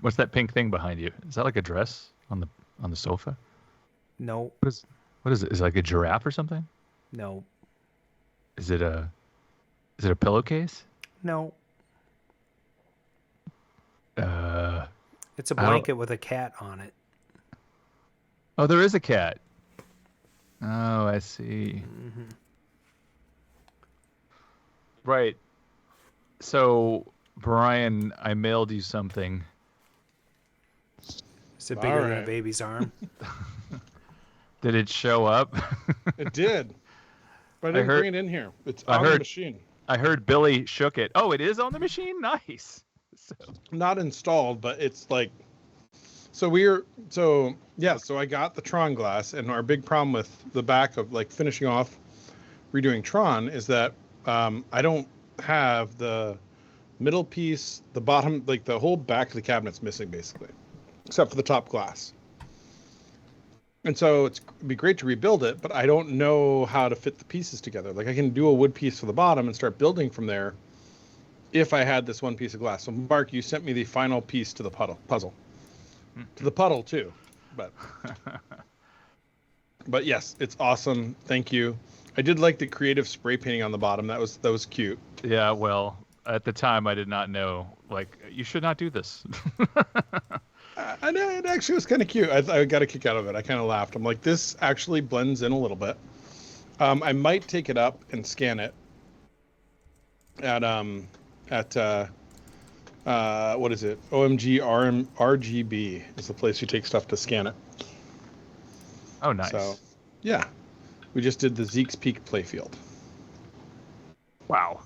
What's that pink thing behind you? Is that like a dress on the sofa? No. What is it? Is it like a giraffe or something? No. Is it a pillowcase? No. It's a I don't- blanket with a cat on it. Oh, there is a cat. Oh, I see. Mm-hmm. Right. So, Brian, I mailed you something. Is it bigger than a baby's arm? Did it show up? It did. But I didn't bring it in here. It's on the machine. I heard Billy shook it. Oh, it is on the machine? Nice. So. Not installed, but it's like... So I got the Tron glass, and our big problem with the back of like finishing off redoing Tron is that I don't have the middle piece, the bottom, like the whole back of the cabinet's missing basically, except for the top glass. And so it'd be great to rebuild it, but I don't know how to fit the pieces together. Like I can do a wood piece for the bottom and start building from there if I had this one piece of glass. So Mark, you sent me the final piece to the puzzle. To the puddle too, but yes, it's awesome. Thank you. I did like the creative spray painting on the bottom. That was cute. Yeah, well, at the time I did not know. Like, you should not do this. I know it actually was kind of cute. I got a kick out of it. I kind of laughed. I'm like, this actually blends in a little bit. I might take it up and scan it at what is it? OMG RGB is the place you take stuff to scan it. Oh, nice. So, yeah. We just did the Zeke's Peak playfield. Wow.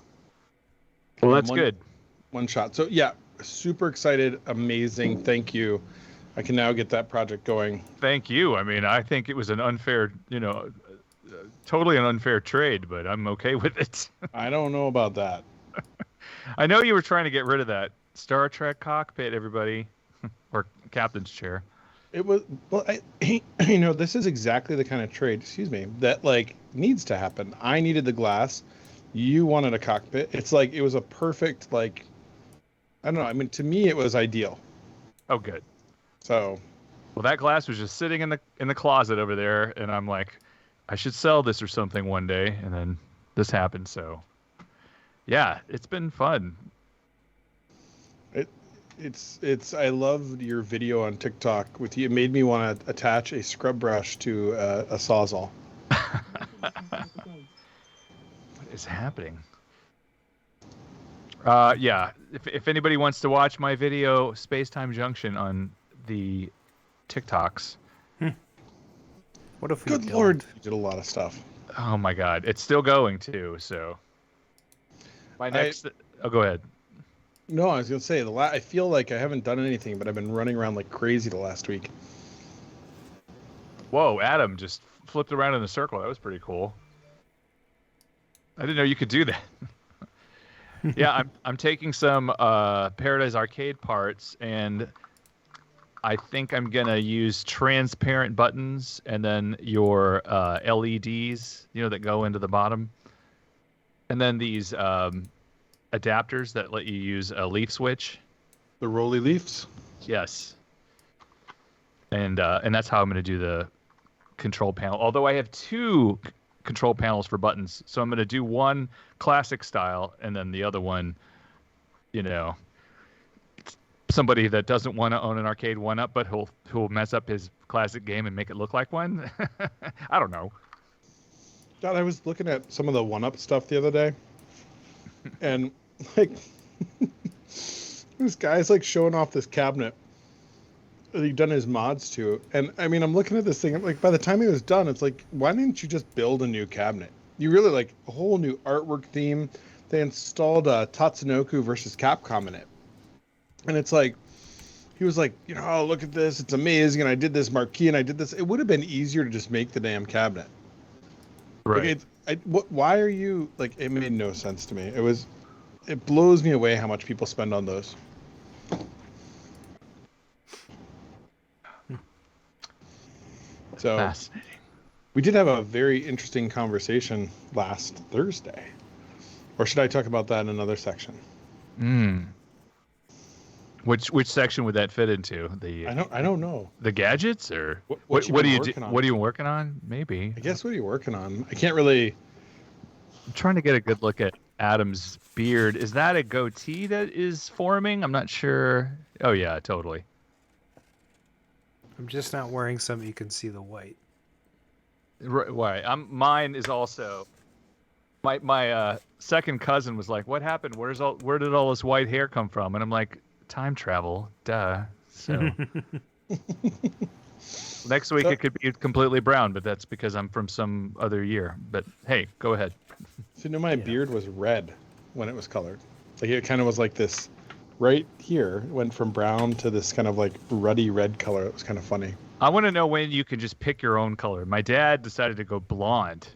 Well, that's good. One shot. So, yeah, super excited. Amazing. Thank you. I can now get that project going. Thank you. I mean, I think it was an unfair, totally an unfair trade, but I'm okay with it. I don't know about that. I know you were trying to get rid of that Star Trek cockpit, everybody, or captain's chair. It was, well, this is exactly the kind of trade, that like needs to happen. I needed the glass. You wanted a cockpit. It's like, it was a perfect, like, I don't know. I mean, to me, it was ideal. Oh, good. So. Well, that glass was just sitting in the closet over there. And I'm like, I should sell this or something one day. And then this happened. So yeah, it's been fun. I loved your video on TikTok with you. It made me want to attach a scrub brush to a Sawzall. What is happening? Yeah. If anybody wants to watch my video, Spacetime Junction on the TikToks. What if we Good Lord, you did a lot of stuff. Oh my God. It's still going too. So my next, go ahead. No, I was going to say, I feel like I haven't done anything, but I've been running around like crazy the last week. Whoa, Adam just flipped around in a circle. That was pretty cool. I didn't know you could do that. Yeah, I'm taking some Paradise Arcade parts, and I think I'm going to use transparent buttons and then your LEDs, that go into the bottom. And then these adapters that let you use a leaf switch. The Rolly Leafs? Yes. And that's how I'm going to do the control panel. Although I have two control panels for buttons. So I'm going to do one classic style and then the other one, somebody that doesn't want to own an arcade 1-up, but who'll mess up his classic game and make it look like one. I don't know. God, I was looking at some of the 1-up stuff the other day. And like this guy's like showing off this cabinet that he'd done his mods to, and I mean I'm looking at this thing, I'm like, by the time he was done, it's like, why didn't you just build a new cabinet? You really like a whole new artwork theme. They installed Tatsunoko versus Capcom in it, and it's like he was like, oh, look at this, it's amazing, and I did this marquee and I did this. It would have been easier to just make the damn cabinet, right? Like why are you like? It made no sense to me. It blows me away how much people spend on those. So fascinating. We did have a very interesting conversation last Thursday, or should I talk about that in another section? Which section would that fit into? I don't know. The gadgets or what are you working on? What are you working on? Maybe. I guess what are you working on? I can't really. I'm trying to get a good look at Adam's beard. Is that a goatee that is forming? I'm not sure. Oh yeah, totally. I'm just not wearing something you can see the white. Right. Mine is also. My second cousin was like, "What happened? Where did all this white hair come from?" And I'm like, "Time travel, duh." So next week it could be completely brown, but that's because I'm from some other year. But hey, go ahead. So my beard was red when it was colored. Like it kind of was like this. Right here, it went from brown to this kind of like ruddy red color. It was kind of funny. I want to know when you can just pick your own color. My dad decided to go blonde.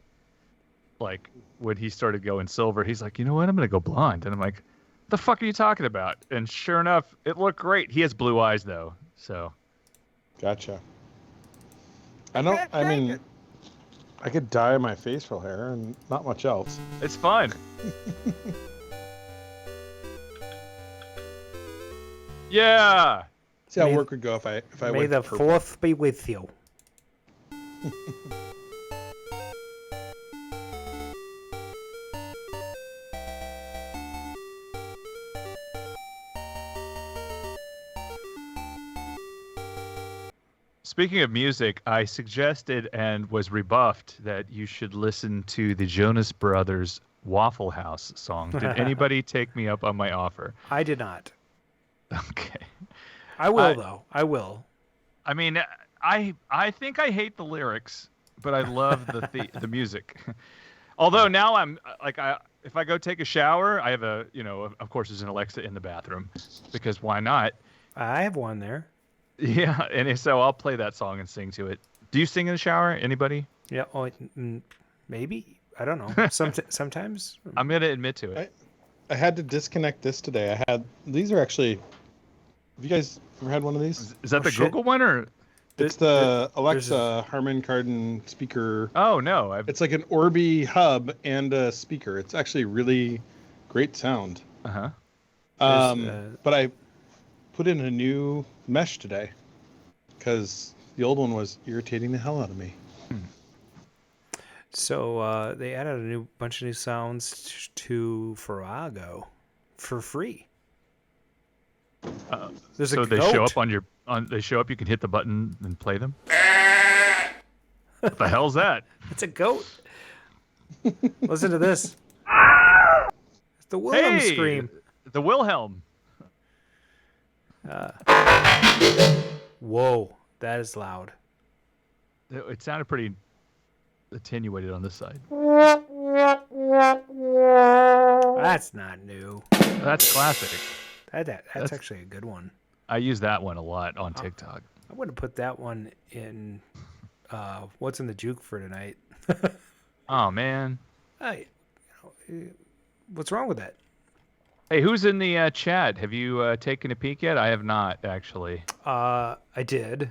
Like when he started going silver, he's like, you know what? I'm going to go blonde. And I'm like, the fuck are you talking about? And sure enough, it looked great. He has blue eyes though. So. Gotcha. I mean, I could dye my facial hair and not much else. It's fun. Yeah. See how work would go if I May went the purple. 4th be with you. Speaking of music, I suggested and was rebuffed that you should listen to the Jonas Brothers Waffle House song. Did anybody take me up on my offer? I did not. Okay. I will, though. I will. I mean, I think I hate the lyrics, but I love the music. Although now I'm like, if I go take a shower, I have of course there's an Alexa in the bathroom, because why not? I have one there. Yeah, and so I'll play that song and sing to it. Do you sing in the shower? Anybody? Yeah. Oh, maybe. I don't know. Sometimes. I'm gonna admit to it. I had to disconnect this today. These are actually. Have you guys ever had one of these? Is that the Google one or? It's the Alexa Harman Kardon speaker. Oh no! It's like an Orbi hub and a speaker. It's actually really great sound. Uh-huh. But I put in a new mesh today because the old one was irritating the hell out of me. So they added a bunch of new sounds to Farrago for free. There's so a they goat. show up they show up. You can hit the button and play them. What the hell's that? It's a goat. Listen to this. It's the Wilhelm scream. The Wilhelm. Whoa, that is loud. It sounded pretty attenuated on this side. That's not new. That's classic. That's actually a good one. I use that one a lot on TikTok. I would have put that one in what's in the Juke for tonight. Oh man. Hey, what's wrong with that? Hey, who's in the chat? Have you taken a peek yet? I have not, actually. I did.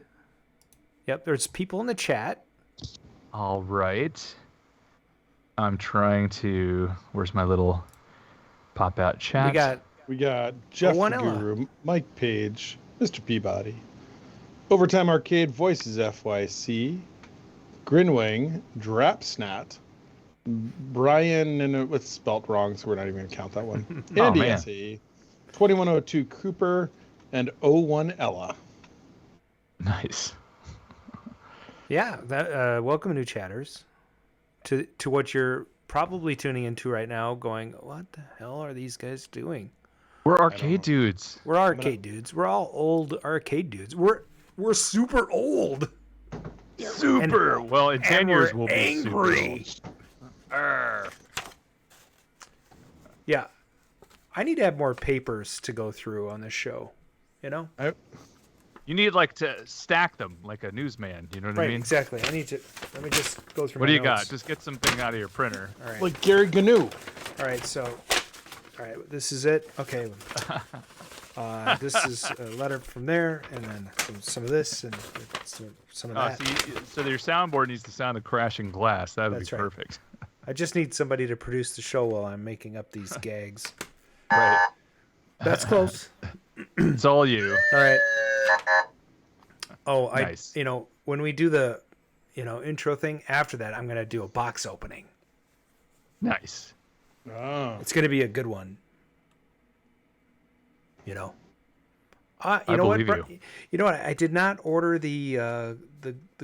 Yep, there's people in the chat. All right. I'm trying to... Where's my little pop-out chat? We got Jeff the Guru, Mike Page, Mr. Peabody, Overtime Arcade Voices FYC, Grinwing, Drapsnat, Brian, and it's spelt wrong, so we're not even going to count that one. Andy SE, 2102 Cooper, and 01 Ella. Nice. Yeah, welcome new chatters to what you're probably tuning into right now, going, what the hell are these guys doing? We're arcade dudes. We're arcade dudes. We're all old arcade dudes. We're super old. Super. Well, in 10 years we'll be angry. Super old. Yeah, I need to have more papers to go through on this show. You know. You need to stack them like a newsman. You know what I mean? Right, exactly. Let me just go through. What my do you notes. got? Just get something out of your printer. All right. Like Gary Gnu. All right, this is it. Okay. This is a letter from there, and then some of this, and some of that. So your soundboard needs to sound of crashing glass. That would be That's right. perfect. I just need somebody to produce the show while I'm making up these gags. Right. That's close. It's all you. All right. Oh, Nice. when we do the, intro thing, after that, I'm going to do a box opening. Nice. Oh. It's going to be a good one. You know believe what? you. You know what? I did not order the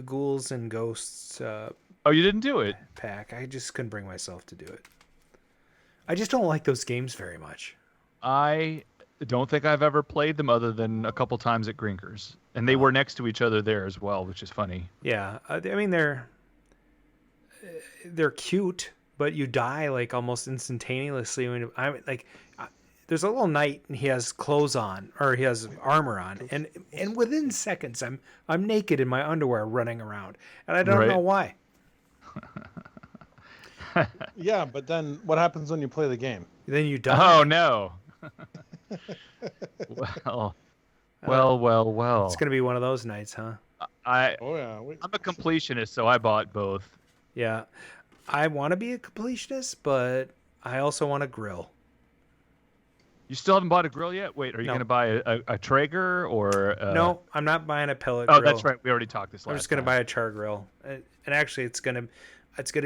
Ghouls and Ghosts Oh, you didn't do it? pack. I just couldn't bring myself to do it. I just don't like those games very much. I don't think I've ever played them other than a couple times at Grinkers. And they were next to each other there as well, which is funny. Yeah, I mean they're cute, but you die like almost instantaneously when there's a little knight and he has clothes on or he has armor on, and within seconds I'm naked in my underwear running around, and I don't know why. Yeah, but then what happens when you play the game? Then you die. Oh no. Well. It's gonna be one of those nights, huh? I'm Oh a completionist, so I bought both. Yeah, I want to be a completionist, but I also want a grill. You still haven't bought a grill yet? Wait, are you No. going to buy a Traeger or? No, I'm not buying a pellet grill. Oh, that's right. We already talked this last I'm just gonna time. buy a char grill, and actually, it's gonna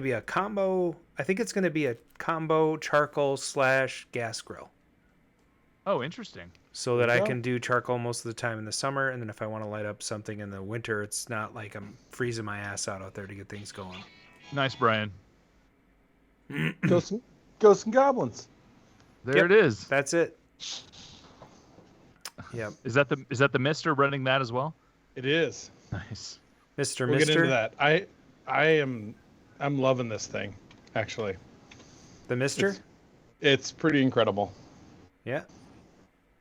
be a combo. I think it's gonna be a combo charcoal / gas grill, Oh, interesting. so that I Yeah. can do charcoal most of the time in the summer, and then if I want to light up something in the winter, it's not like I'm freezing my ass out there to get things going. Nice, Brian. Ghosts and Goblins. There Yep. it is. That's it. Yep, Is that the Mister running that as well? It is. Nice. Mister. We'll get into that. I'm loving this thing, actually. The Mister. It's pretty incredible. Yeah,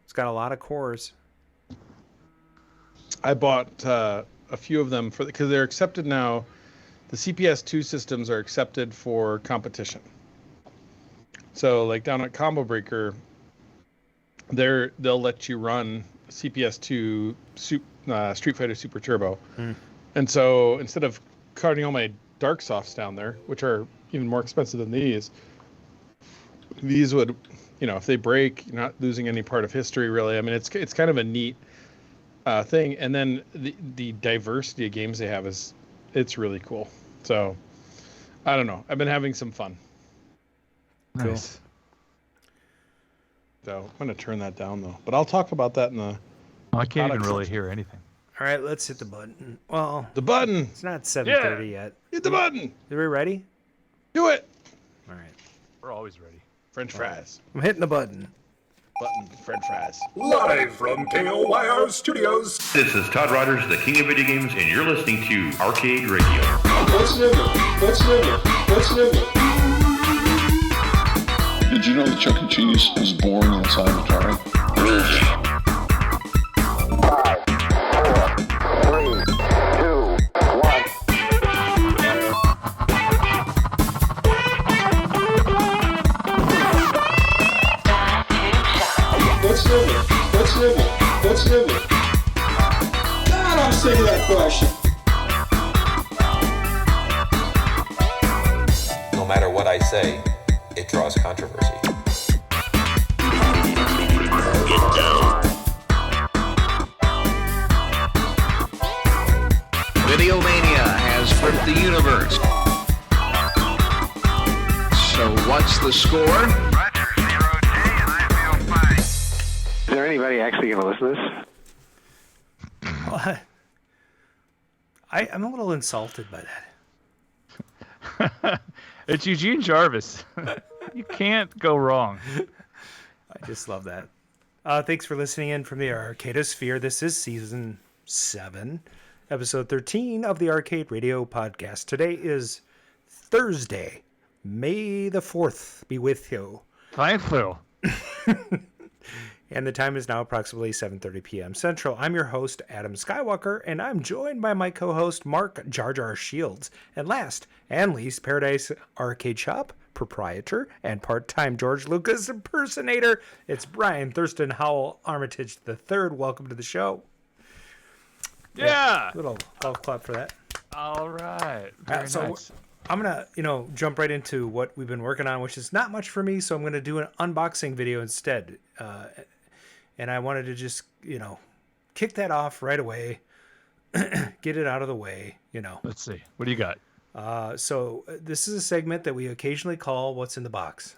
it's got a lot of cores. I bought a few of them because they're accepted now. The CPS2 systems are accepted for competition. So, like down at Combo Breaker, they'll let you run CPS2 Street Fighter Super Turbo. And so instead of carting all my Dark Softs down there, which are even more expensive than these would, if they break, you're not losing any part of history, really. I mean, it's kind of a neat thing. And then the diversity of games they have it's really cool. So, I don't know. I've been having some fun. Nice. So I'm going to turn that down, though. But I'll talk about that in the... Oh, I can't even product really section. hear anything. All right, let's hit the button. Well, The button! it's not 7:30 yet. Hit the button! Are we ready? Do it! All right, We're always ready. French fries. I'm hitting the button. Button, French fries. Live from KOYR Studios. This is Todd Rogers, the king of video games, and you're listening to Arcade Radio. Let's nibble. Did you know that Chuck E. Cheese is born inside a jar? 5, 4, 3, 2, 1. Let's nibble. God, I'm sick of that question. No matter what I say, it draws controversy. Videomania has flipped the universe. So what's the score? Roger, 0J, and I feel fine. Is there anybody actually going to listen to this? I'm a little insulted by that. It's Eugene Jarvis. You can't go wrong. I just love that. Thanks for listening in from the Arcadosphere. This is season 7, episode 13 of the Arcade Radio podcast. Today is Thursday, May the 4th. Be with you. Thank you. And the time is now approximately 7:30 p.m. Central. I'm your host, Adam Skywalker, and I'm joined by my co-host, Mark Jar Jar Shields. And last and least, Paradise Arcade Shop proprietor and part-time George Lucas impersonator. It's Brian Thurston Howell Armitage III. Welcome to the show. Yeah. Little golf clap for that. All right. Very So nice. I'm gonna, jump right into what we've been working on, which is not much for me. So I'm gonna do an unboxing video instead. and I wanted to just, kick that off right away, get it out of the way, Let's see. What do you got? So this is a segment that we occasionally call What's in the Box.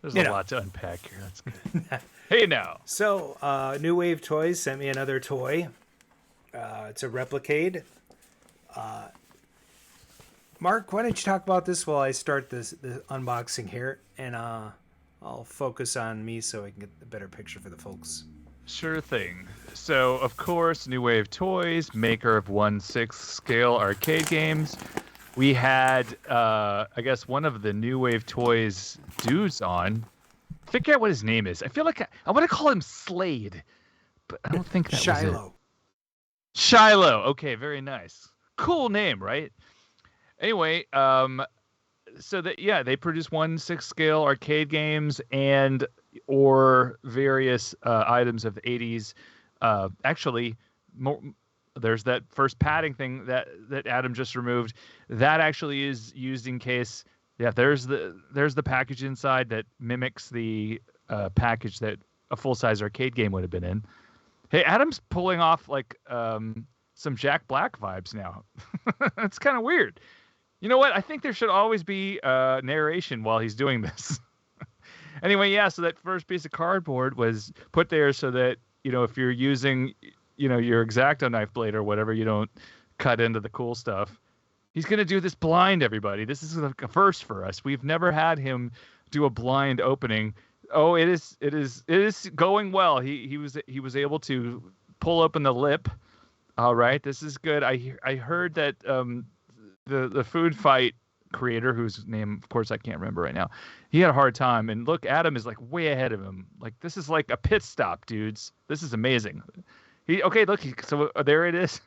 There's a lot to unpack here. That's good. Hey, now. So, New Wave Toys sent me another toy. It's a Replicade. Mark, why don't you talk about this while I start the unboxing here, and I'll focus on me so I can get a better picture for the folks. Sure thing. So, of course, New Wave Toys, maker of 1/6 scale arcade games. We had, I guess, one of the New Wave Toys dudes on. Figure out what his name is. I feel like I want to call him Slade, but I don't think that Shiloh. was it. Shiloh. Okay, very nice. Cool name, right? Anyway, so that they produce 1/6 scale arcade games or various items of the 80s. Actually, there's that first padding thing that Adam just removed. That actually is used in case. Yeah, there's the package inside that mimics the package that a full-size arcade game would have been in. Hey, Adam's pulling off like some Jack Black vibes now. It's kind of weird. You know what? I think there should always be narration while he's doing this. Anyway, so that first piece of cardboard was put there so that, if you're using, your X-Acto knife blade or whatever, you don't cut into the cool stuff. He's going to do this blind, everybody. This is a first for us. We've never had him do a blind opening. Oh, it is going well. He was able to pull open the lip. All right, this is good. I heard that the Food Fight creator, whose name, of course, I can't remember right now, he had a hard time. And look, Adam is like way ahead of him. Like, this is like a pit stop, dudes. This is amazing. So there it is.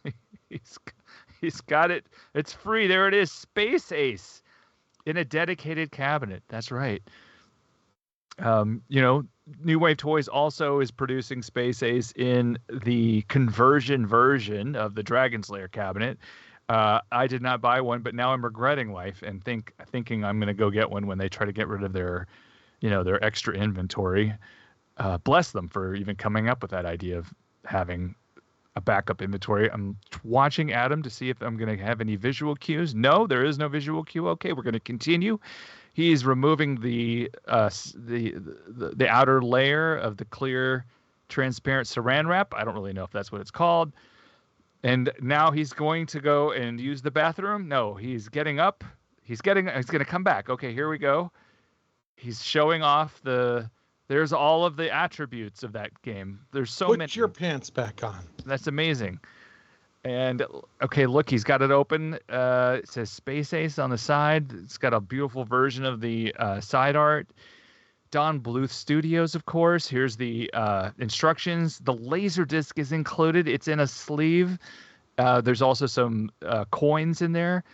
He's got it. It's free. There it is. Space Ace in a dedicated cabinet. That's right. New Wave Toys also is producing Space Ace in the conversion version of the Dragon's Lair cabinet. I did not buy one, but now I'm regretting life and thinking I'm going to go get one when they try to get rid of their extra inventory. Bless them for even coming up with that idea of having a backup inventory. I'm watching Adam to see if I'm going to have any visual cues. No, there is no visual cue. Okay, we're going to continue. He's removing the outer layer of the clear, transparent saran wrap. I don't really know if that's what it's called. And now he's going to go and use the bathroom. No, he's getting up. He's going to come back. Okay, here we go. He's showing off there's all of the attributes of that game. There's so many. Put your pants back on. That's amazing. And okay, look, he's got it open. It says Space Ace on the side. It's got a beautiful version of the side art. Don Bluth Studios, of course. Here's the instructions. The laser disc is included. It's in a sleeve. There's also some coins in there.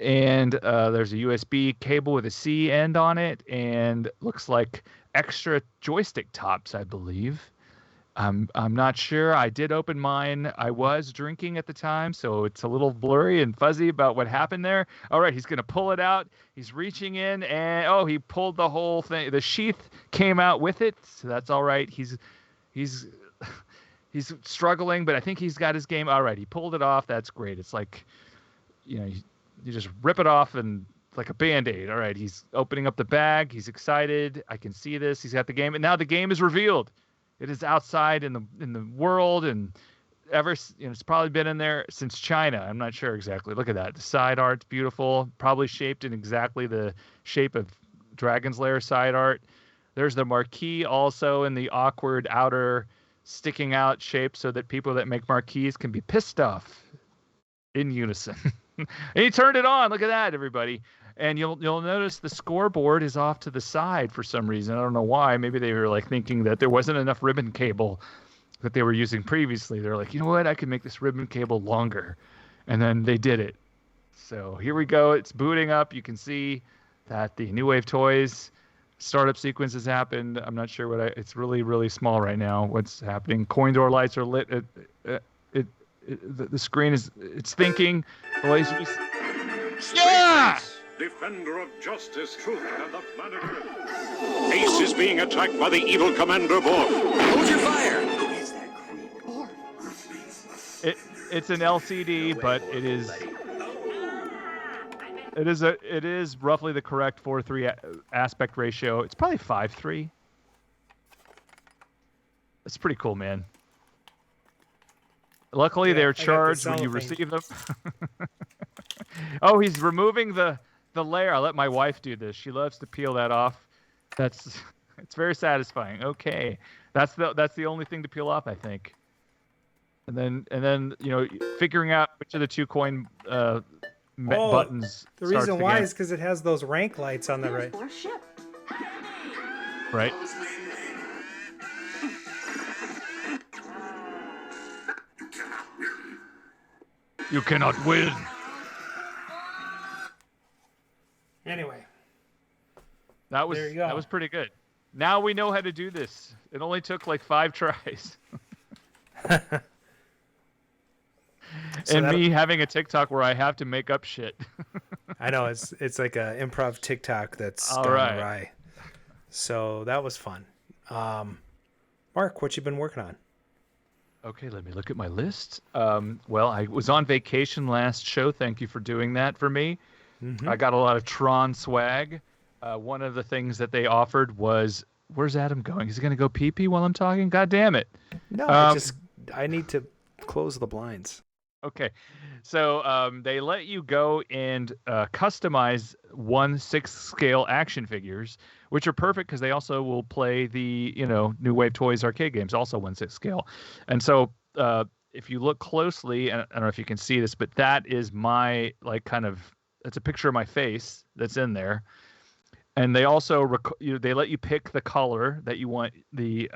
And there's a USB cable with a C end on it. And looks like extra joystick tops, I believe. I'm not sure. I did open mine. I was drinking at the time, so it's a little blurry and fuzzy about what happened there. All right, he's going to pull it out. He's reaching in, and he pulled the whole thing. The sheath came out with it, so that's all right. He's struggling, but I think he's got his game. All right, he pulled it off. That's great. It's like, you just rip it off and like a Band-Aid. All right, he's opening up the bag. He's excited. I can see this. He's got the game, and now the game is revealed. It is outside in the world, and it's probably been in there since China. I'm not sure exactly. Look at that. The side art's beautiful, probably shaped in exactly the shape of Dragon's Lair side art. There's the marquee also in the awkward outer sticking out shape so that people that make marquees can be pissed off in unison. And he turned it on. Look at that, everybody. And you'll notice the scoreboard is off to the side for some reason. I don't know why. Maybe they were like thinking that there wasn't enough ribbon cable that they were using previously. They're like, you know what? I can make this ribbon cable longer. And then they did it. So here we go. It's booting up. You can see that the New Wave Toys startup sequence has happened. I'm not sure what it's really, really small right now. What's happening? Coin door lights are lit. The screen it's thinking. The lasers. Yeah! Defender of justice, truth, and the planet Earth. Ace is being attacked by the evil Commander Borg. Hold your fire! Who is that creep? Borg. It's an LCD, but it is roughly the correct 4:3 aspect ratio. It's probably 5:3. It's pretty cool, man. Luckily, they're charged when you receive them. Oh, he's removing the layer. I'll let my wife do this. She loves to peel that off. It's very satisfying. Okay, that's the only thing to peel off, I think. And then figuring out which of the two coin buttons. The reason why is because it has those rank lights on the right. Right. You cannot win. Anyway. That was pretty good. Now we know how to do this. It only took like 5 tries. Me having a TikTok where I have to make up shit. I know it's like a improv TikTok that's gone awry. So that was fun. Mark, what you been working on? Okay, let me look at my list. Well, I was on vacation last show. Thank you for doing that for me. Mm-hmm. I got a lot of Tron swag. One of the things that they offered was, where's Adam going? Is he going to go pee-pee while I'm talking? God damn it. No, I need to close the blinds. Okay. So they let you go and customize 1/6 scale action figures, which are perfect because they also will play the New Wave Toys arcade games, also 1/6 scale. And so if you look closely, and I don't know if you can see this, but that is my it's a picture of my face that's in there. And they also they let you pick the color that you want the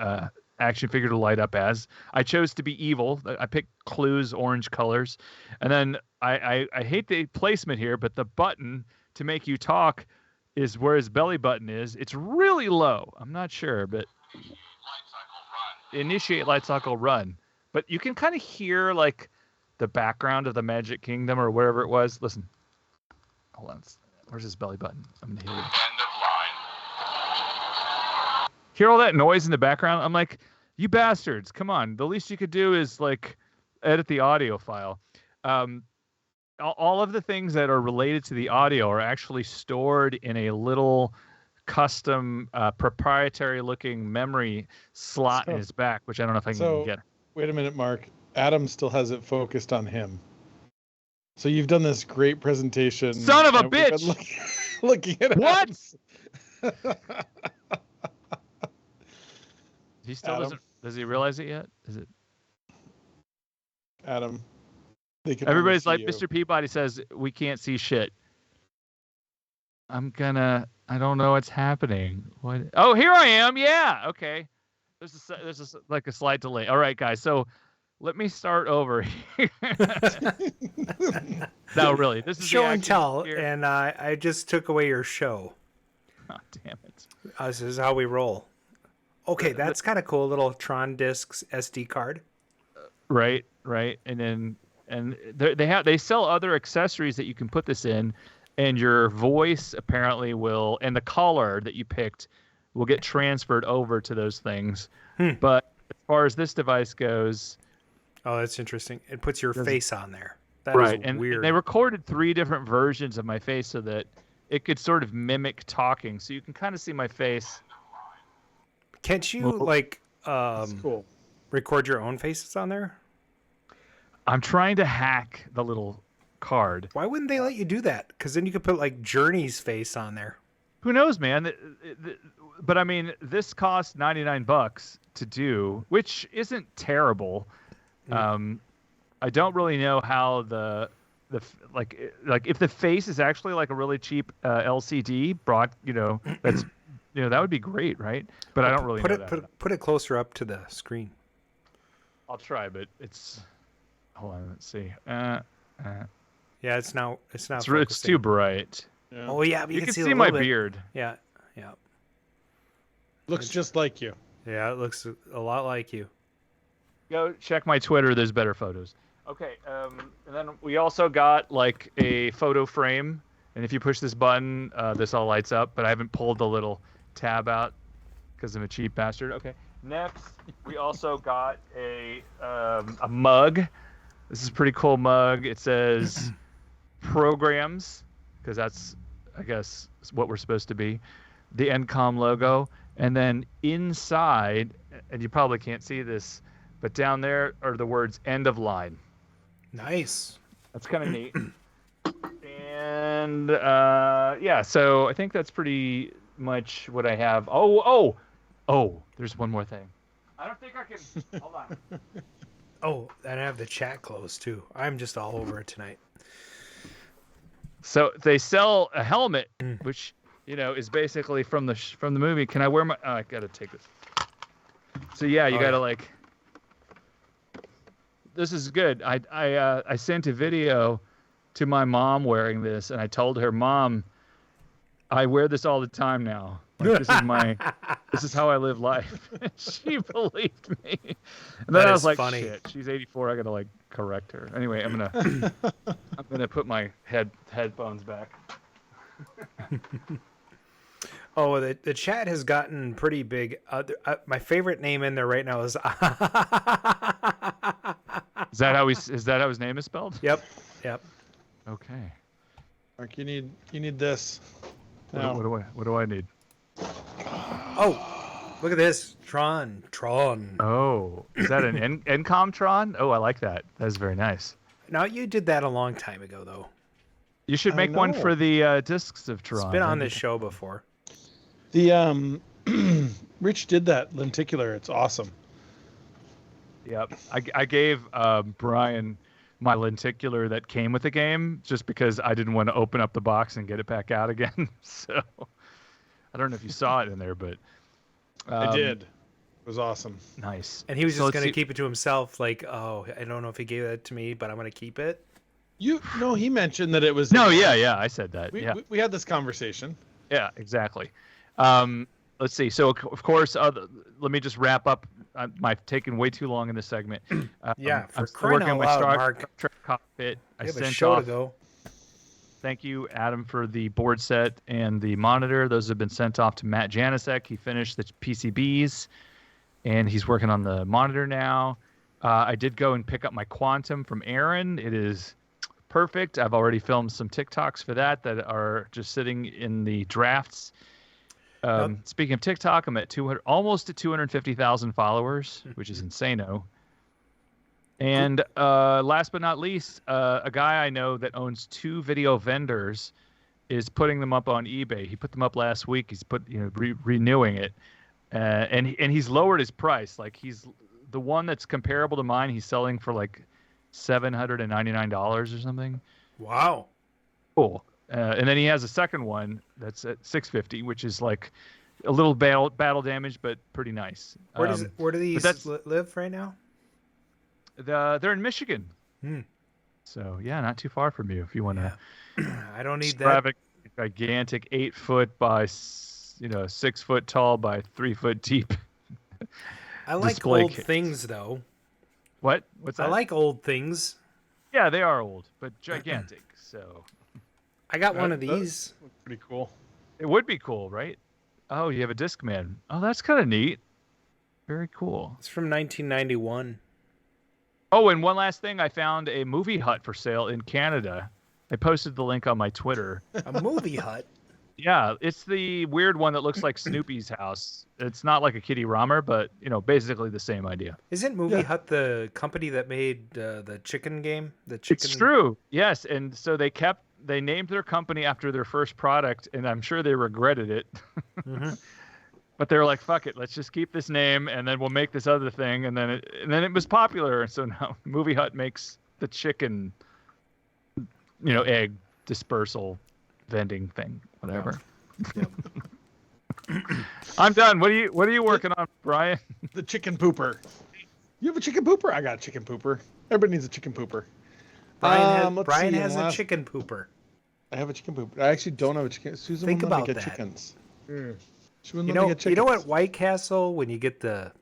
action figure to light up as. I chose to be evil. I picked Clue's orange colors. And then I hate the placement here, but the button to make you talk is where his belly button is. It's really low. I'm not sure, but initiate light cycle run. But you can kind of hear like the background of the Magic Kingdom or wherever it was. Listen. Hold on. Where's his belly button? I'm gonna hear it. Hear all that noise in the background? I'm like, you bastards, come on. The least you could do is like edit the audio file. All of the things that are related to the audio are actually stored in a little custom proprietary looking memory slot in his back, which I don't know if I can get. Wait a minute, Mark. Adam still has it focused on him. So you've done this great presentation. Son of a bitch! Looking at what? He still doesn't. Does he realize it yet? Is it? Adam. Everybody's like, Mr. Peabody says we can't see shit. I don't know what's happening. What? Oh, here I am. Yeah. Okay. There's like a slight delay. All right, guys. So let me start over here. No, really. This is show and tell, and I just took away your show. Oh, damn it. This is how we roll. Okay, that's kind of cool. Little Tron Discs SD card. Right. And they sell other accessories that you can put this in, and your voice apparently will, and the color that you picked will get transferred over to those things. But as far as this device goes, oh, that's interesting. It puts your face on there. That right, is and weird. They recorded 3 different versions of my face so that it could sort of mimic talking, so you can kind of see my face. Can't you cool. Record your own faces on there? I'm trying to hack the little card. Why wouldn't they let you do that? Because then you could put like Journey's face on there. Who knows, man? But I mean, this cost $99 to do, which isn't terrible. I don't really know how the like if the face is actually like a really cheap LCD that's that would be great, right? But I don't really know that. Put it closer up to the screen. I'll try, but it's hold on, let's see. Yeah, it's not. It's too bright. Yeah. Oh yeah, but you can see my beard. Yeah. Looks just like you. Yeah, it looks a lot like you. Go check my Twitter. There's better photos. Okay, and then we also got like a photo frame, and if you push this button, this all lights up. But I haven't pulled the little tab out because I'm a cheap bastard. Okay, next we also got a mug. This is a pretty cool mug. It says programs, because that's, I guess, what we're supposed to be. The NCOM logo, and then inside, and you probably can't see this, but down there are the words "end of line." Nice. That's kind of neat. And yeah, so I think that's pretty much what I have. Oh, there's one more thing. I don't think I can. Hold on. Oh, and I have the chat closed too. I'm just all over it tonight. So they sell a helmet, which is basically from the movie. Can I wear my? Oh, I gotta take this. So yeah, you gotta like. This is good. I sent a video to my mom wearing this, and I told her, "Mom, I wear this all the time now. Like, this is how I live life." She believed me. And then I was like, funny. Shit, she's 84. I gotta like correct her. Anyway, I'm gonna put my headphones back. Oh, the chat has gotten pretty big. My favorite name in there right now is. Is that how his name is spelled? Yep. Okay. Mark, you need this. What do I need? Oh, look at this. Tron. Oh, is that an NCOM Tron? Oh, I like that. That's very nice. Now, you did that a long time ago, though. You should make one for the discs of Tron. It's been on this show before. The Rich did that lenticular. It's awesome. Yep. I gave Brian my lenticular that came with the game just because I didn't want to open up the box and get it back out again. So I don't know if you saw it in there, but I did. It was awesome. Nice. And he was just going to keep it to himself. Like, oh, I don't know if he gave that to me, but I'm going to keep it. He mentioned that it was. No, yeah, I said that. We had this conversation. Yeah, exactly. Let's see. So, of course, let me just wrap up. I've taken way too long in this segment. For crying out loud, Mark. Cockpit. I have a show to go. Thank you, Adam, for the board set and the monitor. Those have been sent off to Matt Janicek. He finished the PCBs, and he's working on the monitor now. I did go and pick up my Quantum from Aaron. It is perfect. I've already filmed some TikToks for that are just sitting in the drafts. Speaking of TikTok, I'm at almost at 250,000 followers, which is insano. And last but not least, a guy I know that owns 2 video vendors is putting them up on eBay. He put them up last week. He's renewing it, and he's lowered his price. Like he's the one that's comparable to mine. He's selling for like $799 or something. Wow. Cool. And then he has a second one that's at $650, which is like a little battle damage, but pretty nice. Where do these live right now? They're in Michigan. So yeah, not too far from you if you want to. I don't need that. Gigantic 8-foot by 6 foot tall by 3 foot deep. I like old things though. What's that? I like old things. Yeah, they are old, but gigantic. So. I got one of these. Pretty cool. It would be cool, right? Oh, you have a Discman. Oh, that's kind of neat. Very cool. It's from 1991. Oh, and one last thing. I found a movie hut for sale in Canada. I posted the link on my Twitter. A movie hut? Yeah, it's the weird one that looks like Snoopy's house. It's not like a kitty rommer, but basically the same idea. Isn't Movie Hut the company that made the chicken game? It's true. Yes, and so they named their company after their first product, and I'm sure they regretted it. But they were like, "Fuck it, let's just keep this name, and then we'll make this other thing." And then it was popular, and so now Movie Hut makes the chicken, egg dispersal vending thing, whatever. Yep. I'm done. What are you working on, Brian? The chicken pooper. You have a chicken pooper? I got a chicken pooper. Everybody needs a chicken pooper. Brian has a chicken pooper. I have a chicken pooper. I actually don't have a chicken. Susan Think wouldn't let about me get that. chickens. She You wouldn't let me know, get chickens. you know at White Castle when you get the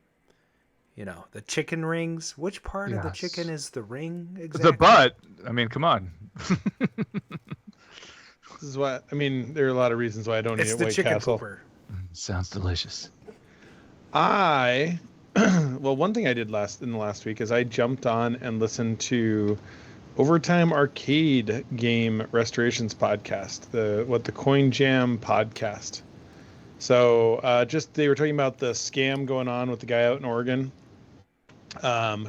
chicken rings, which part of the chicken is the ring exactly? The butt. I mean, come on. This is why. I mean, there are a lot of reasons why I don't eat It's at the White chicken Castle. pooper. Sounds delicious. Well, one thing I did in the last week is I jumped on and listened to Overtime Arcade Game Restorations podcast, the Coin Jam podcast. So they were talking about the scam going on with the guy out in Oregon,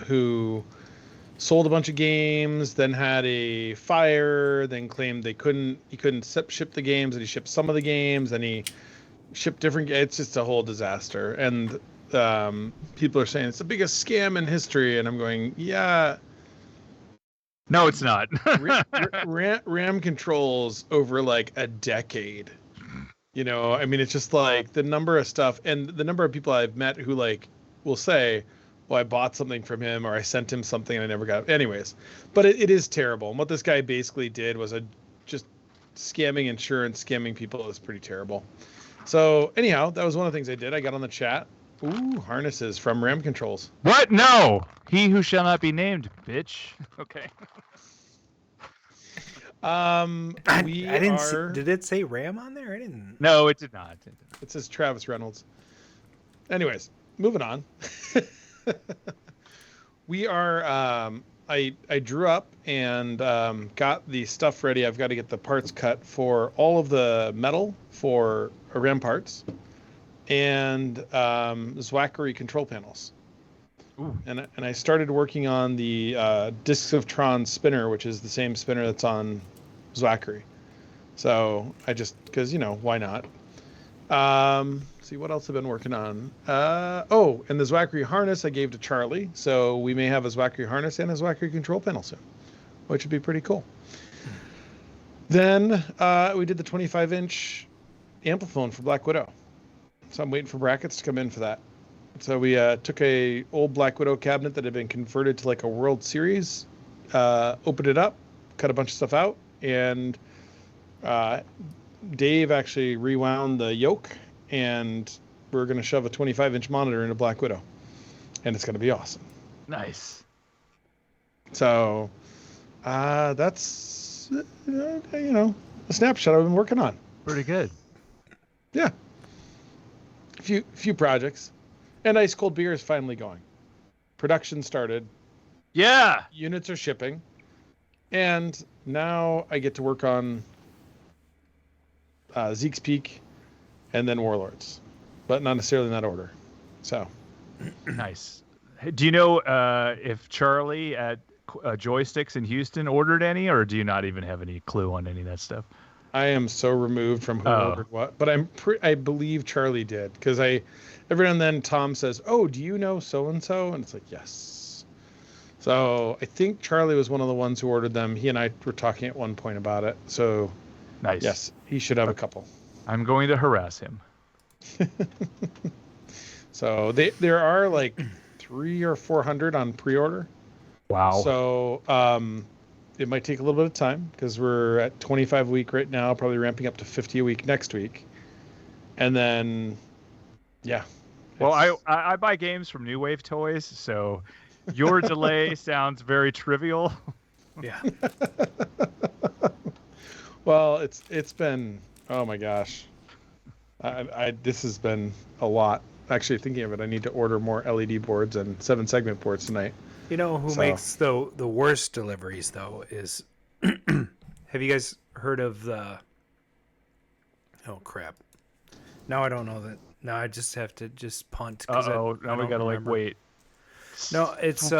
who sold a bunch of games, then had a fire, then claimed he couldn't ship the games, and he shipped some of the games, and he shipped different. It's just a whole disaster, and people are saying it's the biggest scam in history, and I'm going, yeah. No, it's not. RAM controls over like a decade. I mean, it's just like the number of stuff and the number of people I've met who like will say, well, I bought something from him or I sent him something and I never got it. Anyways, but it is terrible. And what this guy basically did was just scamming insurance, scamming people is pretty terrible. So anyhow, that was one of the things I did. I got on the chat. Ooh, harnesses from RAM controls. What? No. He who shall not be named, bitch. Okay. I didn't see, did it say RAM on there? I didn't. No, it did not. It says Travis Reynolds. Anyways, moving on. We are I drew up and got the stuff ready. I've got to get the parts cut for all of the metal for RAM parts and Zwackery control panels. Ooh. And I started working on the Discs of Tron spinner, which is the same spinner that's on Zwackery. So I just, because, why not? See what else I've been working on. And the Zwackery harness I gave to Charlie. So we may have a Zwackery harness and a Zwackery control panel soon, which would be pretty cool. Then we did the 25-inch ampliphone for Black Widow. So I'm waiting for brackets to come in for that. So we took a old Black Widow cabinet that had been converted to like a World Series, opened it up, cut a bunch of stuff out, and Dave actually rewound the yoke, and we're going to shove a 25-inch monitor into Black Widow, and it's going to be awesome. Nice. So that's, a snapshot I've been working on. Pretty good. Yeah. A few projects. And Ice Cold Beer is finally going. Production started. Yeah. Units are shipping. And now I get to work on Zeke's Peak and then Warlords. But not necessarily in that order. So. Nice. Do you know if Charlie at Joysticks in Houston ordered any, or do you not even have any clue on any of that stuff? I am so removed from who ordered what. But I believe Charlie did. Because every now and then Tom says, oh, do you know so-and-so? And it's like, yes. So I think Charlie was one of the ones who ordered them. He and I were talking at one point about it. So nice. Yes, he should have a couple. I'm going to harass him. So there are like 300 or 400 on pre-order. Wow. So it might take a little bit of time because we're at 25 a week right now, probably ramping up to 50 a week next week. And then, yeah. Well, I buy games from New Wave Toys, so your delay sounds very trivial. Yeah. Well, it's been, oh my gosh. This has been a lot. Actually, thinking of it, I need to order more LED boards and 7-segment boards tonight. You know who makes the worst deliveries, though, is... Have you guys heard of the Oh crap! Now I don't know that. Now I just have to just punt. Now we gotta like wait. No, it's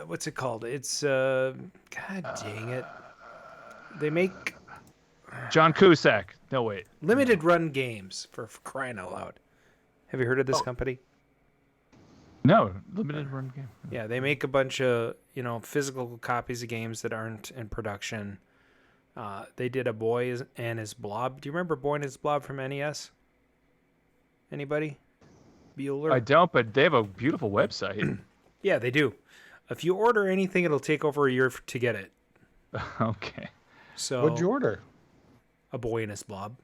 what's it called? It's God dang it! They make John Cusack. No wait. limited run games for crying out loud. Have you heard of this company? No, limited run game. Yeah, they make a bunch of physical copies of games that aren't in production. They did a Boy and His Blob. Do you remember Boy and His Blob from NES? Anybody? Bueller? I don't, but they have a beautiful website. Yeah, they do. If you order anything, it'll take over a year to get it. Okay. So What'd you order? A Boy and His Blob.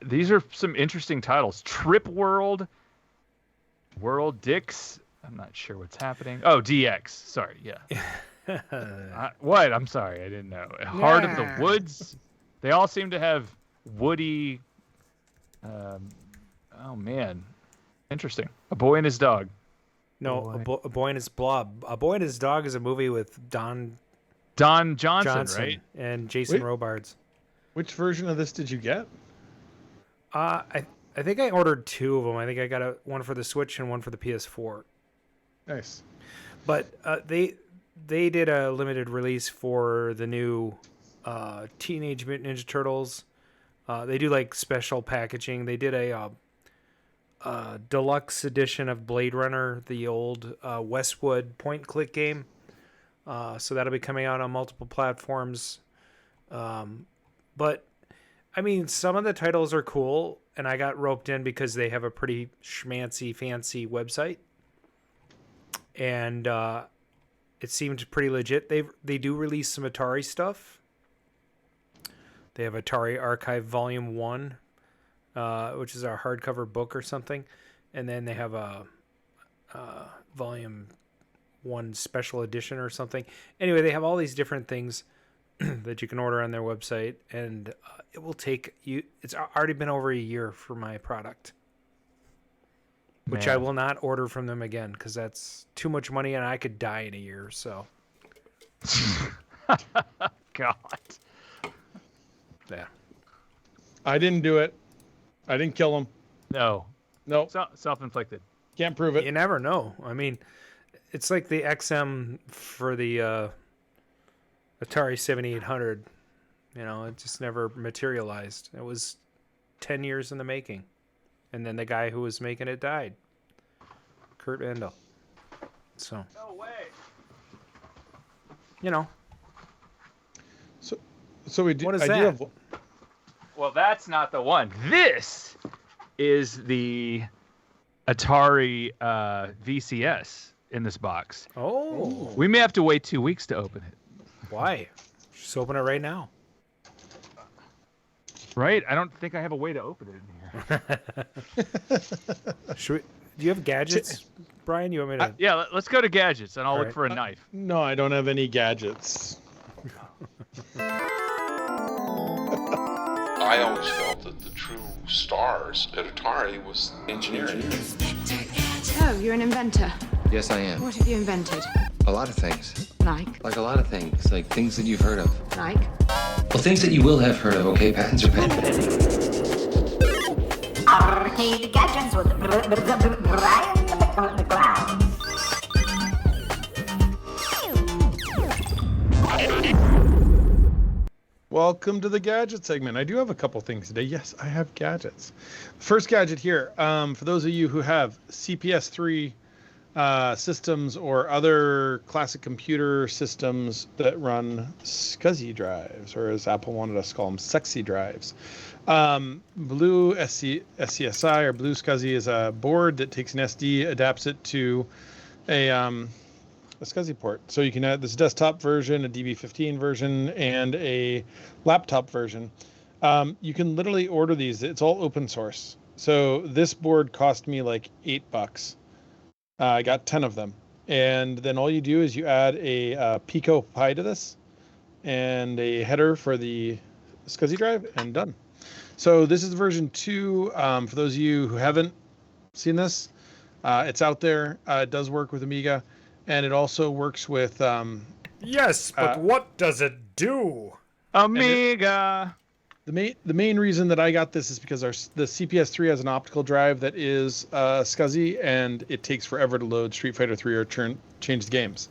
These are some interesting titles. Trip World, World Dix. I'm not sure what's happening. Oh, DX. Sorry, yeah. What? I'm sorry, I didn't know. Heart of the Woods. They all seem to have woody. Oh man, interesting. A Boy and His Dog. No, a Boy and His Blob. A Boy and His Dog is a movie with Don Johnson, right? And Jason Robards. Which version of this did you get? I think I ordered 2 of them. I think I got one for the Switch and one for the PS4. Nice. But they did a limited release for the new Teenage Mutant Ninja Turtles. They do like special packaging. They did a deluxe edition of Blade Runner, the old Westwood point-and-click game. So that'll be coming out on multiple platforms. But I mean, some of the titles are cool, and I got roped in because they have a pretty schmancy, fancy website, and it seemed pretty legit. They do release some Atari stuff. They have Atari Archive Volume 1, which is our hardcover book or something, and then they have a Volume 1 special edition or something. Anyway, they have all these different things that you can order on their website, and it will take you. It's already been over a year for my product, which I will not order from them again because that's too much money, and I could die in a year. So, God, yeah, I didn't do it. I didn't kill him. no, self-inflicted. Can't prove it. you never know. I mean, it's like the XM for the Atari 7800. It just never materialized. It was 10 years in the making. And then the guy who was making it died. Kurt Vandal. So. No way. So we do. What is I that? do have, Well, that's not the one. This is the Atari VCS in this box. Oh. We may have to wait 2 weeks to open it. Why? Just open it right now. Right? I don't think I have a way to open it in here. Do you have gadgets, Brian? You want me to? Yeah, let's go to gadgets, and I'll look right. for a knife. no, I don't have any gadgets. I always felt that the true stars at Atari was engineering. Oh, you're an inventor. Yes, I am. What have you invented? A lot of things. Like? Like a lot of things. Like things that you've heard of. Like? Well, things that you will have heard of, okay? Patents are pending. Arcade Gadgets with Brian McLeod. Welcome to the gadget segment. I do have a couple things today. Yes, I have gadgets. First gadget here, for those of you who have CPS3 systems or other classic computer systems that run SCSI drives, or as Apple wanted us to call them, sexy drives. Blue SCSI or Blue SCSI is a board that takes an SD, adapts it to a SCSI port. So you can add this desktop version, a DB15 version, and a laptop version. You can literally order these. It's all open source. So this board cost me like $8. I got 10 of them. And then all you do is you add a Pico Pi to this and a header for the SCSI drive, and done. So this is version 2. For those of you who haven't seen this, it's out there. It does work with Amiga. And it also works with Yes, but what does it do? Amiga. The main reason that I got this is because the CPS3 has an optical drive that is SCSI, and it takes forever to load Street Fighter 3 or change the games.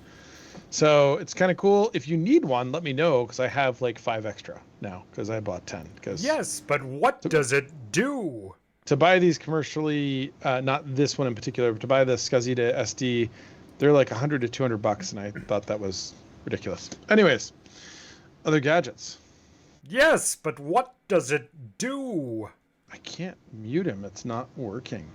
So it's kind of cool. If you need one, let me know, because I have like 5 extra now because I bought 10. Yes, but what does it do? To buy these commercially, not this one in particular, but to buy the SCSI to SD, they're like $100 to $200, and I thought that was ridiculous. Anyways, other gadgets. Yes, but what does it do? I can't mute him. It's not working.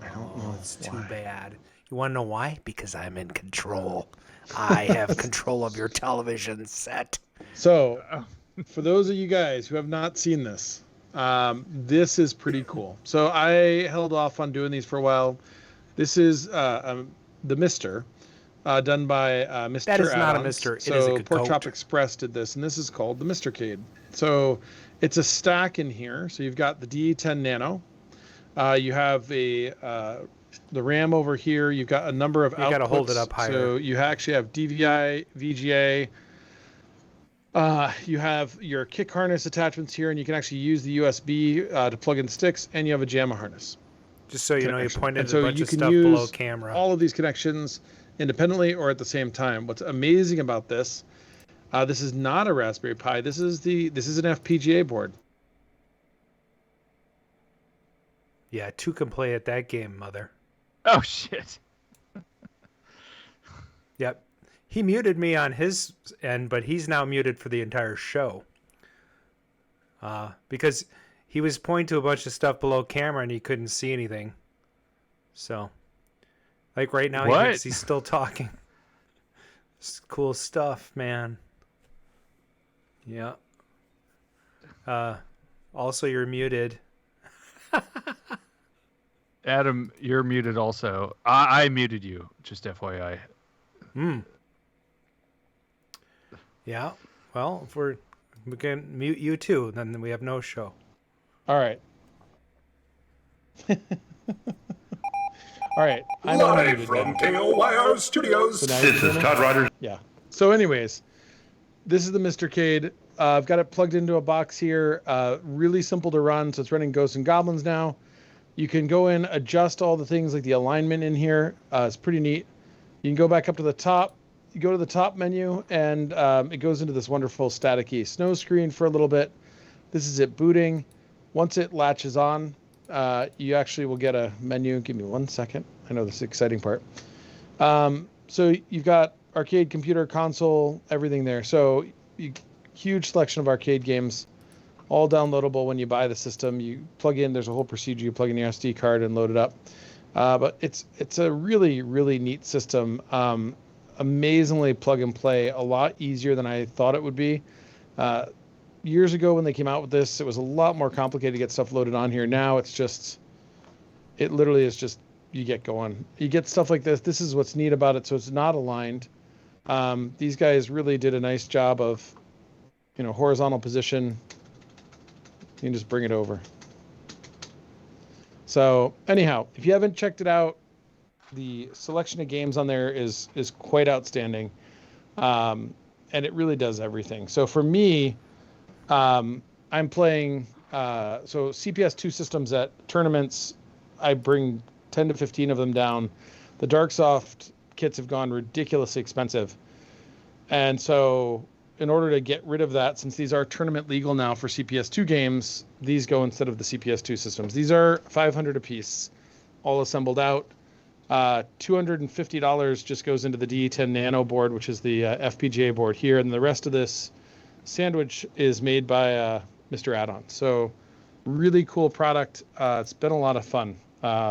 I don't know. It's too bad. You want to know why? Because I'm in control. I have control of your television set. So, for those of you guys who have not seen this, this is pretty cool. So I held off on doing these for a while. This is the Mister, done by Mr. That is Add-ons. not a Mister. It so is a Pork Chop goat. Express did this, and this is called the Mistercade. So it's a stack in here. So you've got the D10 Nano. You have the RAM over here. You've got a number of outputs. You got to hold it up higher. So you actually have DVI, VGA. You have your kick harness attachments here, and you can actually use the USB to plug in sticks, and you have a JAMA harness. Just so you know, you pointed so a bunch you of can stuff use below camera. all of these connections independently or at the same time. What's amazing about this, this is not a Raspberry Pi. This is an FPGA board. Yeah, 2 can play at that game, mother. Oh, shit. Yep. He muted me on his end, but he's now muted for the entire show. Because he was pointing to a bunch of stuff below camera and he couldn't see anything. So, like right now, What? he thinks he's still talking. It's cool stuff, man. Yeah. Also, you're muted. Adam, you're muted also. I muted you, just FYI. Yeah. Well, if we can mute you too, then we have no show. All right. All right. I'm Live unmuted from now. KOYR Studios. So now This you is can- Todd Rogers. Yeah. So anyways, this is the Mistercade. I've got it plugged into a box here. Really simple to run. So it's running Ghosts and Goblins now. You can go in, adjust all the things like the alignment in here. It's pretty neat. You can go back up to the top. You go to the top menu, and it goes into this wonderful staticky snow screen for a little bit. This is it booting. Once it latches on, you actually will get a menu. Give me 1 second. I know this is the exciting part. So you've got arcade, computer, console, everything there. So huge selection of arcade games, all downloadable when you buy the system. You plug in, there's a whole procedure. You plug in your SD card and load it up. But it's a really, really neat system. Amazingly plug and play, a lot easier than I thought it would be. Years ago when they came out with this, it was a lot more complicated to get stuff loaded on here. Now it literally is just, you get going. You get stuff like this. This is what's neat about it. So it's not aligned. These guys really did a nice job of, horizontal position. You can just bring it over. So anyhow, if you haven't checked it out, the selection of games on there is quite outstanding. And it really does everything. So for me, I'm playing, so CPS2 systems at tournaments, I bring 10 to 15 of them down. The Darksoft kits have gone ridiculously expensive. And so in order to get rid of that, since these are tournament legal now for CPS2 games, these go instead of the CPS2 systems. These are $500 a piece, all assembled out. $250 just goes into the D10 Nano board, which is the FPGA board here, and the rest of this sandwich is made by Mr. Add-on. So really cool product. It's been a lot of fun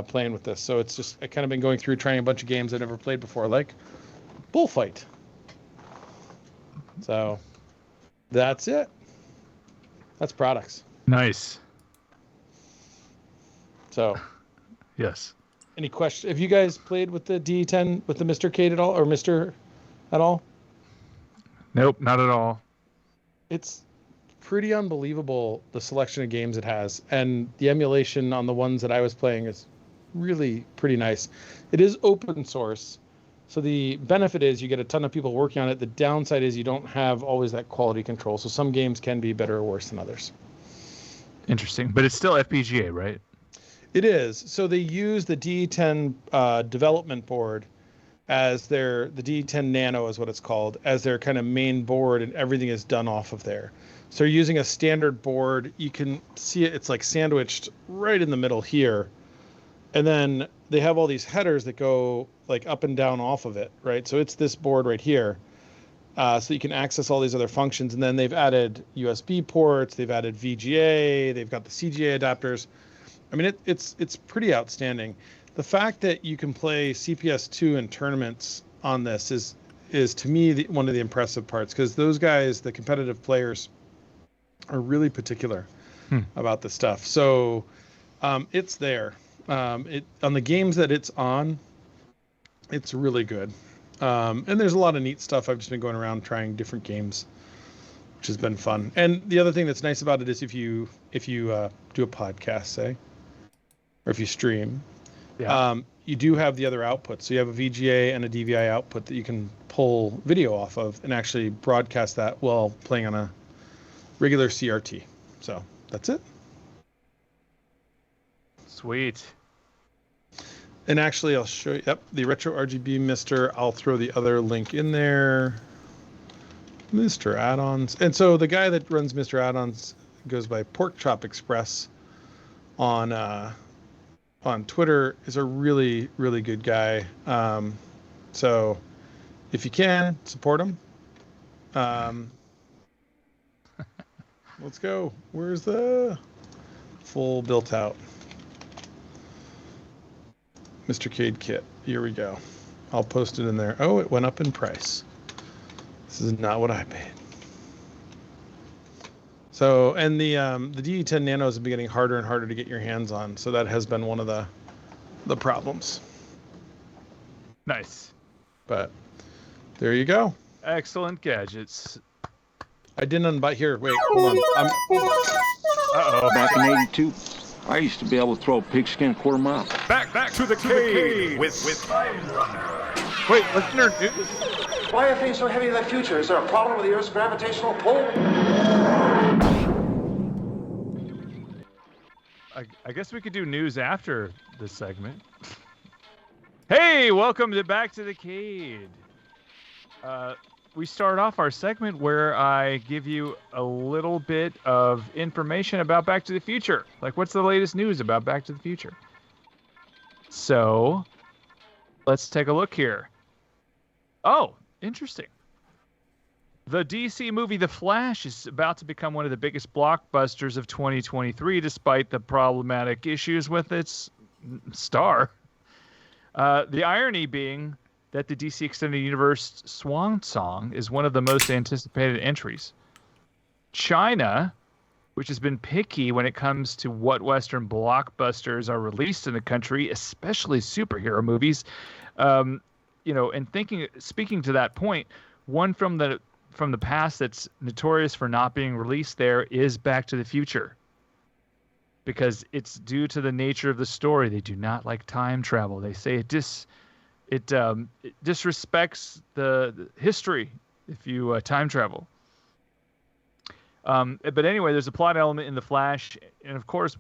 playing with this. So it's just, I kind of been going through trying a bunch of games I've never played before, like Bullfight. So that's it. That's products. Nice. So yes. Any questions? Have you guys played with the D10 with the Mistercade at all, or Mr. at all? Nope, not at all. It's pretty unbelievable, the selection of games it has, and the emulation on the ones that I was playing is really pretty nice. It is open source, So the benefit is you get a ton of people working on it. The downside is you don't have always that quality control. So some games can be better or worse than others. Interesting. But it's still FPGA, right? It is. So they use the D10 development board as the D10 Nano is what it's called, as their kind of main board, and everything is done off of there. So you're using a standard board. You can see it. It's like sandwiched right in the middle here. And then they have all these headers that go like up and down off of it, right? So it's this board right here. So you can access all these other functions. And then they've added USB ports. They've added VGA. They've got the CGA adapters. I mean, it's pretty outstanding. The fact that you can play CPS2 in tournaments on this is to me one of the impressive parts, because those guys, the competitive players, are really particular about this stuff. So it's there. On the games that it's on, it's really good. And there's a lot of neat stuff. I've just been going around trying different games, which has been fun. And the other thing that's nice about it is if you do a podcast, say, or if you stream, you do have the other outputs. So you have a VGA and a DVI output that you can pull video off of and actually broadcast that while playing on a regular CRT. So that's it. Sweet. And actually, I'll show you. Yep, the Retro RGB Mister. I'll throw the other link in there. Mr. Add-ons. And so the guy that runs Mr. Add-ons goes by Pork Chop Express on Twitter. Is a really, really good guy. So if you can, support him. Let's go. Where's the full built out Mr. Cade kit? Here we go. I'll post it in there. Oh, it went up in price. This is not what I paid. So, and the DE10 Nanos have been getting harder and harder to get your hands on. So that has been one of the problems. Nice. But there you go. Excellent gadgets. I didn't unbuy. Here, wait, hold on. Uh-oh. Back in '82, I used to be able to throw a pigskin a quarter mile. Back to the cave with Time Runner. Wait, let's introduce. Why are things so heavy in the future? Is there a problem with the Earth's gravitational pull? I guess we could do news after this segment. Hey, welcome to Back to the Cade. We start off our segment where I give you a little bit of information about Back to the Future. Like, what's the latest news about Back to the Future? So, let's take a look here. Oh, interesting. The DC movie The Flash is about to become one of the biggest blockbusters of 2023, despite the problematic issues with its star. The irony being that the DC Extended Universe Swan Song is one of the most anticipated entries. China, which has been picky when it comes to what Western blockbusters are released in the country, especially superhero movies, and speaking to that point, one from the past that's notorious for not being released there is Back to the Future. Because it's due to the nature of the story. They do not like time travel. They say it disrespects the history if you time travel. But anyway, there's a plot element in The Flash, and of course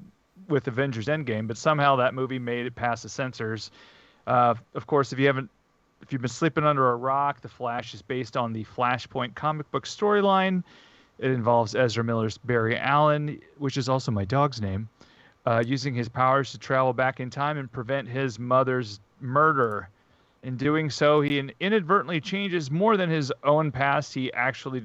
with Avengers Endgame, but somehow that movie made it past the censors. Of course, if you've been sleeping under a rock, The Flash is based on the Flashpoint comic book storyline. It involves Ezra Miller's Barry Allen, which is also my dog's name, using his powers to travel back in time and prevent his mother's murder. In doing so, he inadvertently changes more than his own past. He actually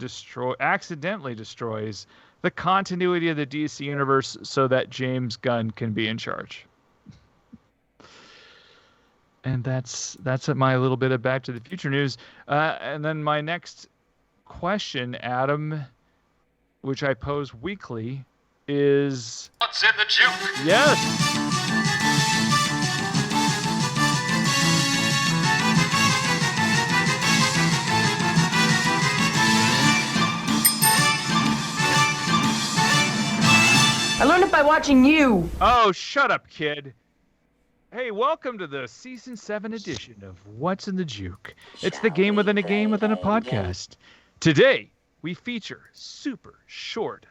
accidentally destroys the continuity of the DC universe so that James Gunn can be in charge. And that's my little bit of Back to the Future news. And then my next question, Adam, which I pose weekly, is... What's in the Juke? Yes! I learned it by watching you. Oh, shut up, kid. Hey, welcome to the Season 7 edition of What's in the Juke. It's the game within a game within a podcast. Today, we feature super short,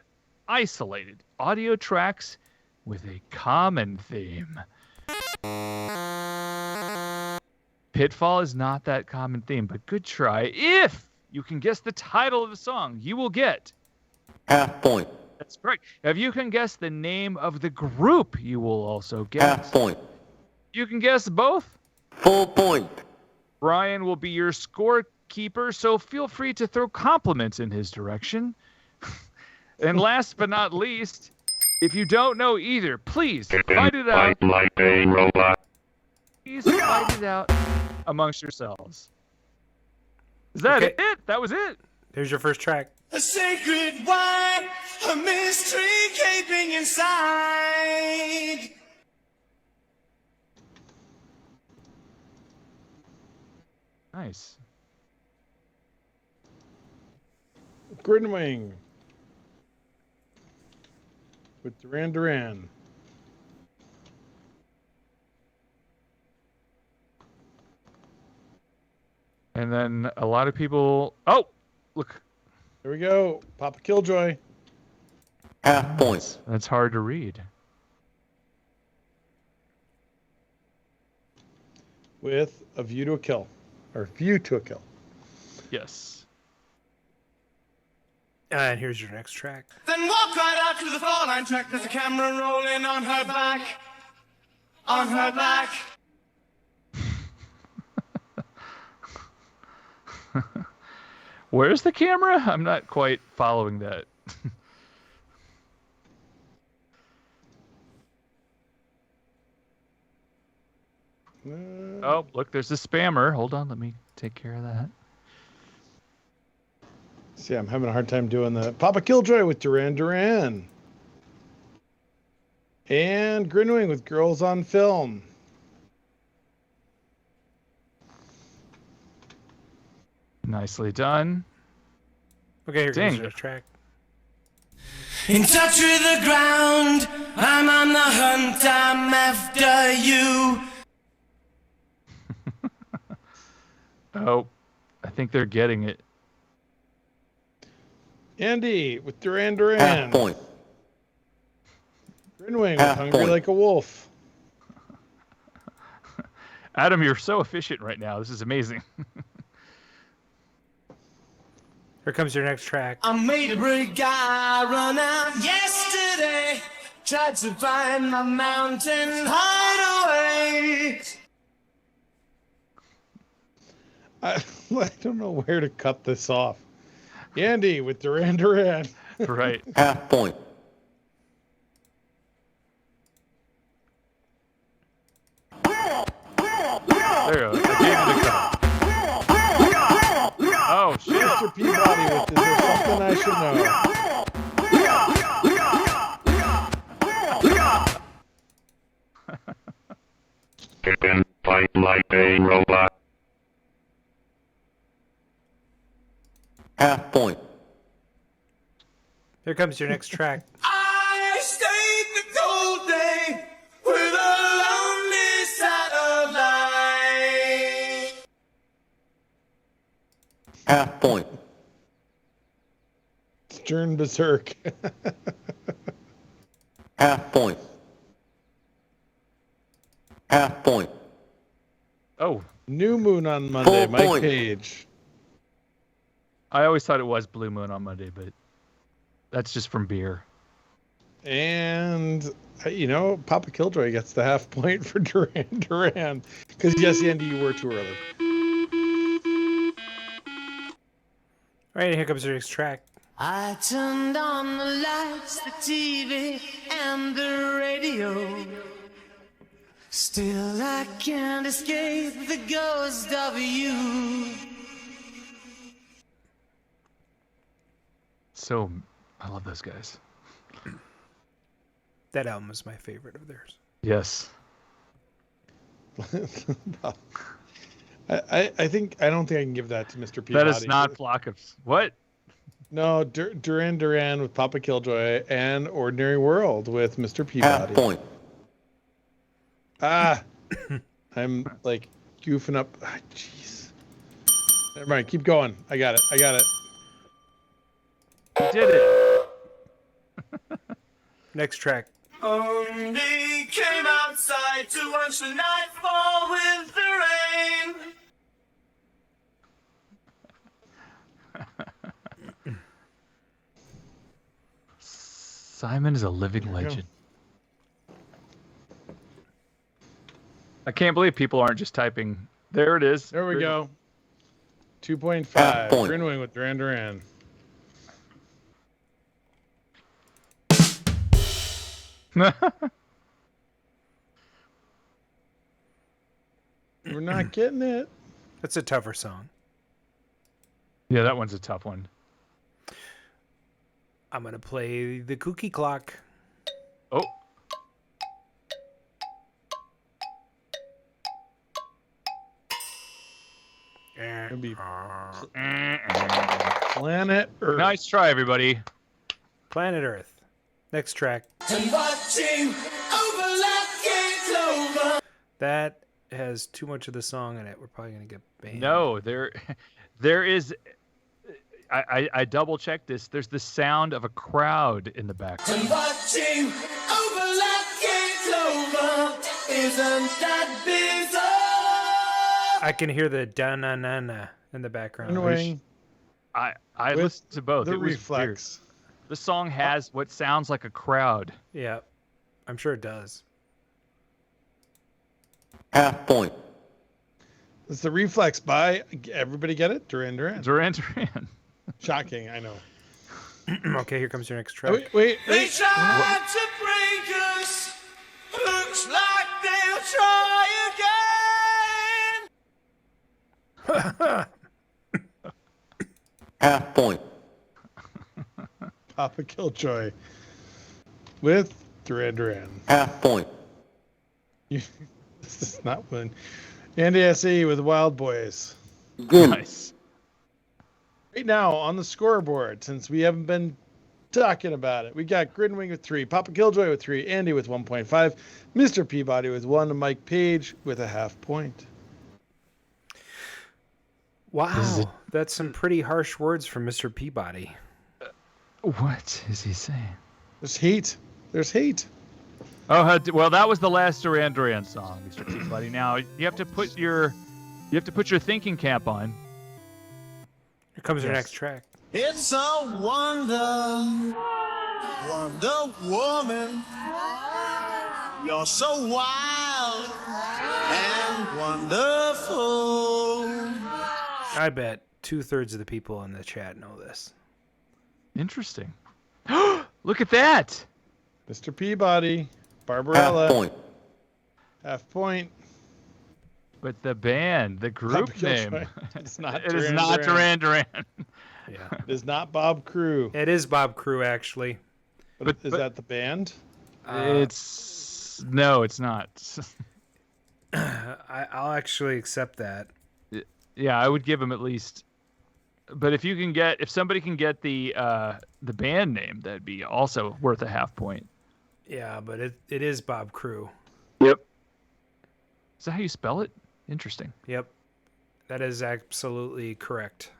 isolated audio tracks with a common theme. Pitfall is not that common theme, but good try. If you can guess the title of the song, you will get half point. That's correct. If you can guess the name of the group, you will also guess half point. You can guess both. Full point. Brian will be your scorekeeper, so feel free to throw compliments in his direction. And last but not least, if you don't know either, please fight it out. Like a robot. Please fight it out amongst yourselves. Is that it? That was it. Here's your first track. A sacred wine, a mystery gaping inside. Nice. Gridwing with Duran Duran. And then a lot of people... Oh, look. There we go. Papa Killjoy. Half points. That's hard to read. With A View to a Kill. Or View to a Kill. Yes. And here's your next track. Then walk right out to the fall line track. There's a camera rolling on her back. On her back. Where's the camera? I'm not quite following that. Oh, look, there's a spammer. Hold on, let me take care of that. See, I'm having a hard time doing the Papa Killjoy with Duran Duran. And Grinwing with Girls on Film. Nicely done. Okay, here's Dang. your track. In touch with the ground, I'm on the hunt, I'm after you. Oh, I think they're getting it. Andy with Duran Duran. Half point. Grinwing with Half Hungry point. Like a Wolf. Adam, you're so efficient right now. This is amazing. Here comes your next track. I made a brick guy run out yesterday. Tried to find my mountain hideaway. I don't know where to cut this off. Andy with Duran Duran. Right. Half point. There you go. I gave you the cut. Oh, shit. Mr. Peabody with Is There Something I Should Know? Kick and fight like a robot. Half point. Here comes your next track. I stayed the cold day with a lonely satellite. Half point. Stern Berserk. Half point. Half point. Oh, New Moon on Monday. Full Mike point. Page. I always thought it was Blue Moon on Monday, but that's just from beer. And, Papa Killjoy gets the half point for Duran Duran. Because, yes, Andy, you were too early. All right, here comes your next track. I turned on the lights, the TV, and the radio. Still, I can't escape the ghost of you. So, I love those guys. That album is my favorite of theirs. Yes. I don't think I can give that to Mr. Peabody. That is not Flock of... What? No, Duran Duran with Papa Killjoy and Ordinary World with Mr. Peabody. Half point. I'm like goofing up. Jeez. Never mind. Keep going. I got it. You did it. Next track. Only came outside to watch the night fall with the rain. Simon is a living legend. I can't believe people aren't just typing. There it is. There we go. 2.5. Grinwing with Duran Duran. We're not getting it. That's a tougher song. Yeah, that one's a tough one. I'm going to play the Cookie Clock. Oh. It'll be Planet Earth. Nice try, everybody. Planet Earth. Next track. And watching overlapping clover. That has too much of the song in it. We're probably going to get banned. No, there is. I double checked this. There's the sound of a crowd in the background. And watching overlapping clover. Isn't that bizarre? I can hear the da-na-na-na in the background. Grinwing. I listened to both. The It was reflex. weird. The song has what sounds like a crowd. Yeah, I'm sure it does. Half point. It's the reflex by, everybody get it? Duran Duran. Duran Duran. Shocking, I know. Okay, here comes your next track. Wait. They tried to break us. Looks like they'll try again. Half point. Papa Killjoy with Duran Duran. Half point. This is not one. Andy S.E. with Wild Boys. Good. Nice. Right now on the scoreboard, since we haven't been talking about it, we got Grinwing with 3, Papa Killjoy with 3, Andy with 1.5, Mr. Peabody with 1, and Mike Page with a half point. Wow, that's some pretty harsh words from Mr. Peabody. What is he saying? There's heat. Oh, well, that was the last Duran Duran song, Mr. Peabody. Now you have to put your thinking cap on. Here comes your next track. It's a wonder, Wonder Woman. You're so wild and wonderful. I bet 2/3 of the people in the chat know this. Interesting. Look at that. Mr. Peabody, Barbarella. Half point. Half point. But the band, the group Papa Killjoy. name. It's not It is not Duran Duran. Yeah. It is not Bob Crew. It is Bob Crew, actually. But is that the band? No, it's not. I'll actually accept that. Yeah, I would give him at least. But if somebody can get the band name, that'd be also worth a half point. Yeah, but it is Bob Crew. Yep. Is that how you spell it? Interesting. Yep. That is absolutely correct.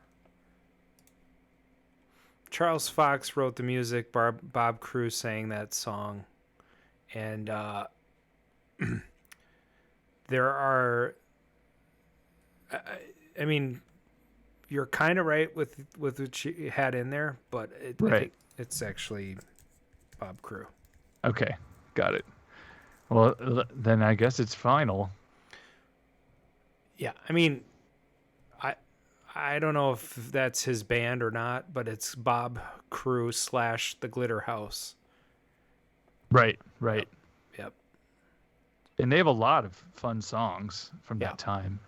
Charles Fox wrote the music. Bob Crew sang that song. And there are... I mean, you're kind of right with what you had in there, but I think it's actually Bob Crew. Okay, got it. Well, then I guess it's final. Yeah, I mean, I don't know if that's his band or not, but it's Bob Crew / the Glitter House. Right. Yep. And they have a lot of fun songs from that time.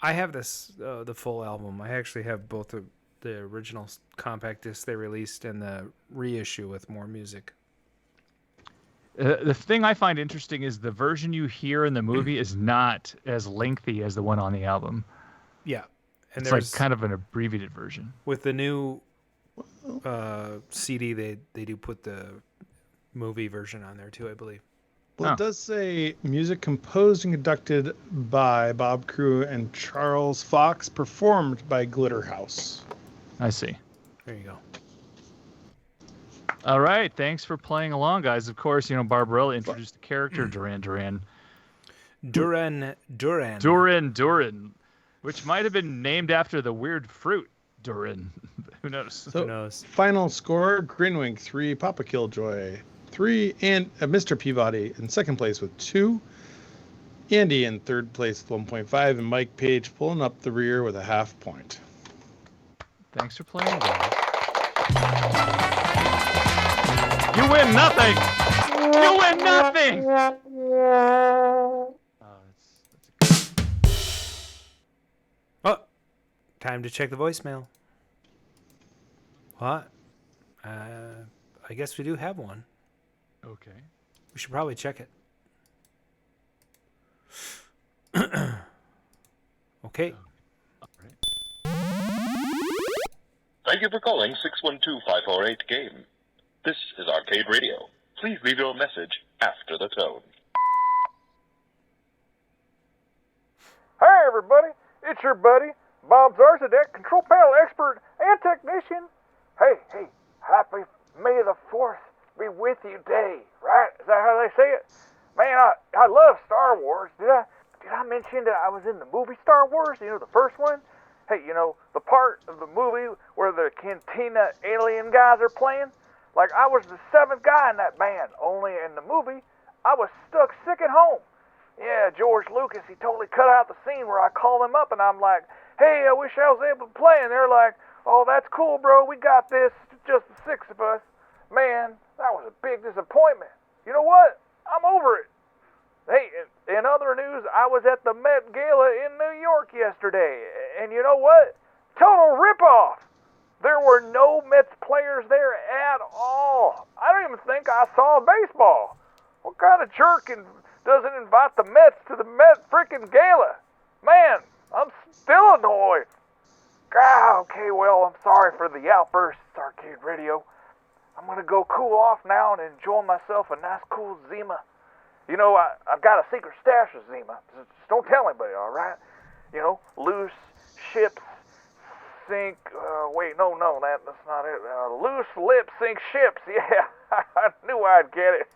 I have this the full album. I actually have both the original compact disc they released and the reissue with more music. The thing I find interesting is the version you hear in the movie is not as lengthy as the one on the album. Yeah. And it's like kind of an abbreviated version. With the new CD, they do put the movie version on there too, I believe. Well, it does say music composed and conducted by Bob Crew and Charles Fox, performed by Glitter House. I see. There you go. All right. Thanks for playing along, guys. Of course, Barbarella introduced the character Duran, which might have been named after the weird fruit Duran. Who knows? So, final score, Grinwink 3, Papa Killjoy 3, and Mr. Peabody in second place with 2. Andy in third place with 1.5, and Mike Page pulling up the rear with a half point. Thanks for playing, guys. You win nothing! You win nothing! Oh, time to check the voicemail. What? I guess we do have one. Okay. We should probably check it. Okay. All right. Thank you for calling 612-548-GAME. This is Arcade Radio. Please leave your message after the tone. Hey everybody, it's your buddy, Bob Zarzadek, control panel expert and technician. Hey, happy May the 4th be with you day, right? Is that how they say it? Man, I love Star Wars. Did I mention that I was in the movie Star Wars? The first one? Hey, the part of the movie where the Cantina alien guys are playing? Like, I was the 7th guy in that band, only in the movie, I was stuck sick at home. Yeah, George Lucas, he totally cut out the scene where I call them up and I'm like, hey, I wish I was able to play. And they're like, oh, that's cool, bro. We got this. It's just the 6 of us. Man, that was a big disappointment. You know what? I'm over it. Hey, in other news, I was at the Met Gala in New York yesterday. And you know what? Total ripoff. There were no Mets players there at all. I don't even think I saw baseball. What kind of jerk doesn't invite the Mets to the Met freaking Gala? Man, I'm still annoyed. Okay, well, I'm sorry for the outbursts, Arcade Radio. I'm going to go cool off now and enjoy myself a nice cool Zima. I've got a secret stash of Zima. Just don't tell anybody, all right? Loose ships sink. That's not it. Loose lips sink ships. Yeah, I knew I'd get it.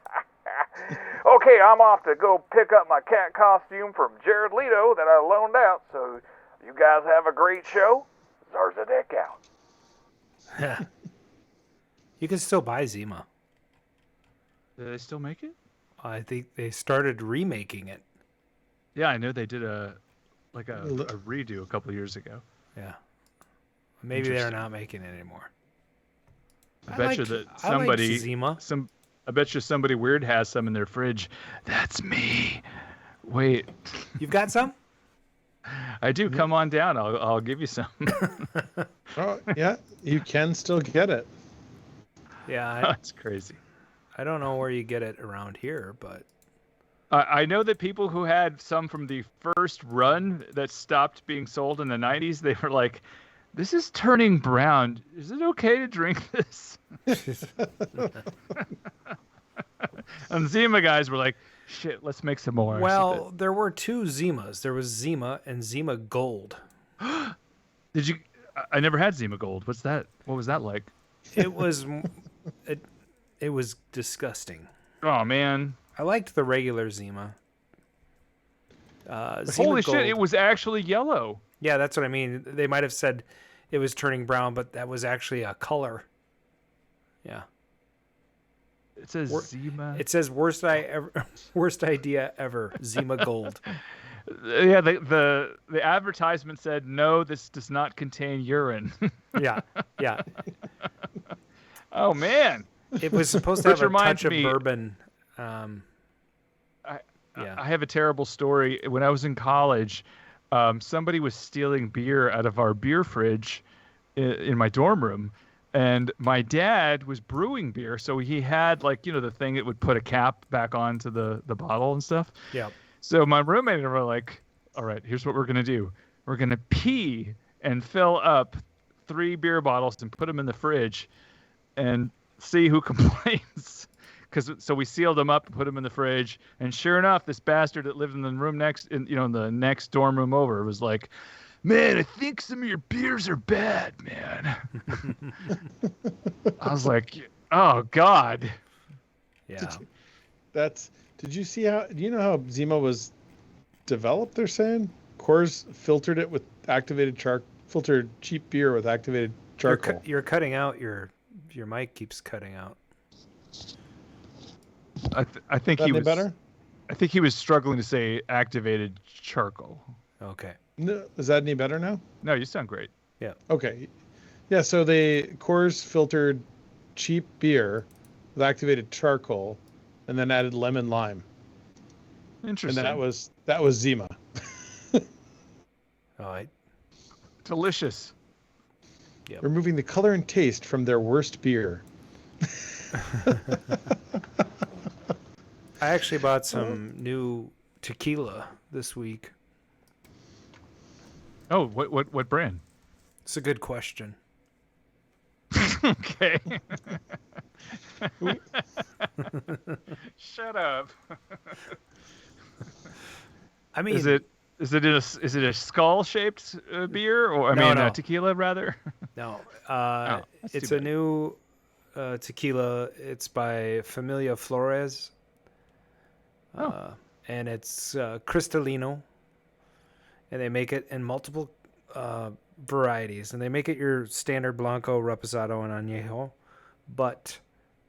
Okay, I'm off to go pick up my cat costume from Jared Leto that I loaned out. So you guys have a great show. Zarzadek out. You can still buy Zima. Do they still make it? I think they started remaking it. Yeah, I know they did a redo a couple of years ago. Yeah. Maybe they're not making it anymore. I bet you that somebody Zima. I bet you somebody weird has some in their fridge. That's me. Wait. You've got some? I do. Come on down. I'll give you some. Oh, yeah, you can still get it. Yeah, that's crazy. I don't know where you get it around here, but I know that people who had some from the first run that stopped being sold in the 90s, they were like, this is turning brown. Is it okay to drink this? And Zima guys were like, shit, let's make some more. Well, there were 2 Zimas. There was Zima and Zima Gold. Did you? I never had Zima Gold. What's that? What was that like? It was it was disgusting. Oh man, I liked the regular Zima. Holy Gold, shit! It was actually yellow. Yeah, that's what I mean. They might have said it was turning brown, but that was actually a color. Yeah. It says Zima. It says worst idea ever. Zima Gold. Yeah, the advertisement said no, this does not contain urine. Yeah. Oh man. It was supposed to have a touch of bourbon. I have a terrible story. When I was in college, somebody was stealing beer out of our beer fridge in my dorm room. And my dad was brewing beer, so he had the thing that would put a cap back onto the bottle and stuff. Yeah. So my roommate and I were like, all right, here's what we're going to do. We're going to pee and fill up 3 beer bottles and put them in the fridge and see who complains. so we sealed them up and put them in the fridge, and sure enough, this bastard that lived in the room next, in the next dorm room over, was like, "Man, I think some of your beers are bad, man." I was like, "Oh God." Yeah. Did you see how? Do you know how Zima was developed? They're saying Coors filtered it with filtered cheap beer with activated charcoal. You're cutting out your mic keeps cutting out. I think he was better. I think he was struggling to say activated charcoal. Okay. No, is that any better now? No, you sound great. Yeah. Okay. Yeah. So Coors filtered cheap beer with activated charcoal, and then added lemon lime. Interesting. And that was Zima. All right. Delicious. Yep. Removing the color and taste from their worst beer. I actually bought some new tequila this week. Oh, what brand? It's a good question. Okay. Shut up. I mean, is it a skull-shaped beer, or no. Tequila rather? No, it's a new tequila. It's by Familia Flores. And it's Cristalino, and they make it in multiple varieties, and they make it your standard Blanco, Reposado, and Añejo, but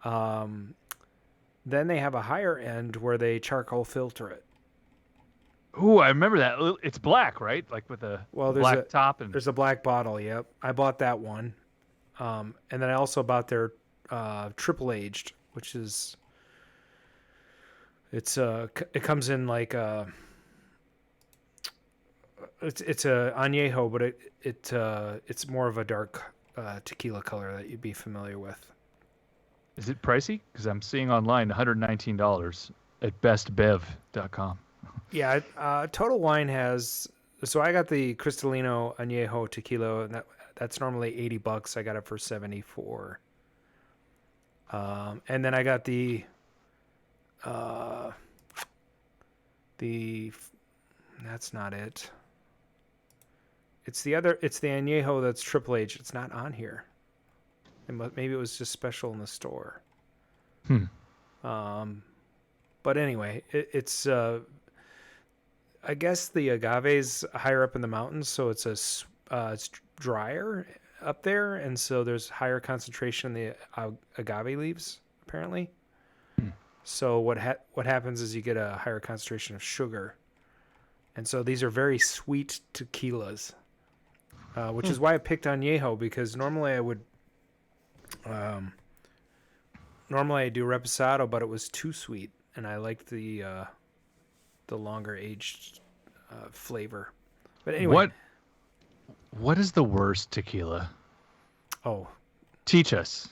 then they have a higher end where they charcoal filter it. Ooh, I remember that. It's black, right? Like with a black top. And there's a black bottle. Yep, I bought that one, and then I also bought their triple aged, which is it comes in like it's a añejo, but it's more of a dark tequila color that you'd be familiar with. Is it pricey? Because I'm seeing online $119 at bestbev.com. Yeah, Total Wine has. So I got the Cristalino Añejo tequila, and that's normally $80. I got it for $74. And then I got the that's not it. It's the Añejo that's Triple H. It's not on here. Maybe it was just special in the store. But anyway, it's I guess the agave's higher up in the mountains, so it's drier up there, and so there's higher concentration in the agave leaves apparently. So what happens is you get a higher concentration of sugar, and so these are very sweet tequilas, which is why I picked Añejo, because normally I would. Normally I do Reposado, but it was too sweet, and I liked the longer aged flavor. But anyway, what is the worst tequila? Oh, teach us.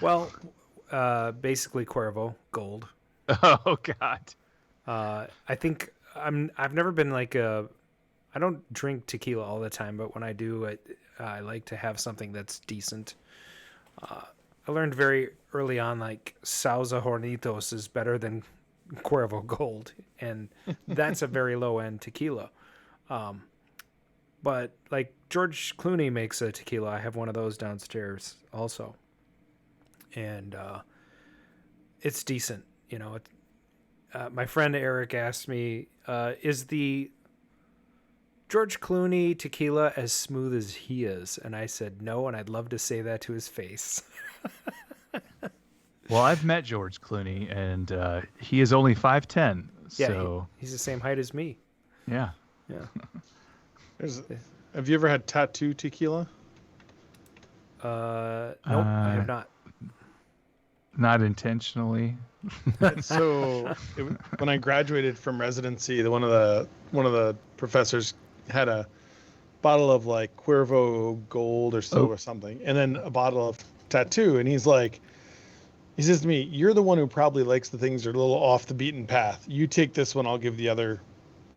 Well, basically Cuervo Gold. Oh God. I think I've never been like I don't drink tequila all the time, but when I do, I like to have something that's decent. I learned very early on, like, Sauza Hornitos is better than Cuervo Gold, and that's a very low-end tequila. But, like, George Clooney makes a tequila. I have one of those downstairs also. And it's decent, you know. My friend Eric asked me, is the George Clooney tequila as smooth as he is? And I said no, and I'd love to say that to his face. Well, I've met George Clooney, and he is only 5'10". Yeah, so he's the same height as me. Yeah. Have you ever had tattoo tequila? Nope, I have not. Not intentionally. So when I graduated from residency, one of the professors had a bottle of like Cuervo Gold or so or something, and then a bottle of tattoo, and he says to me, "You're the one who probably likes the things that are a little off the beaten path. You take this one, I'll give the other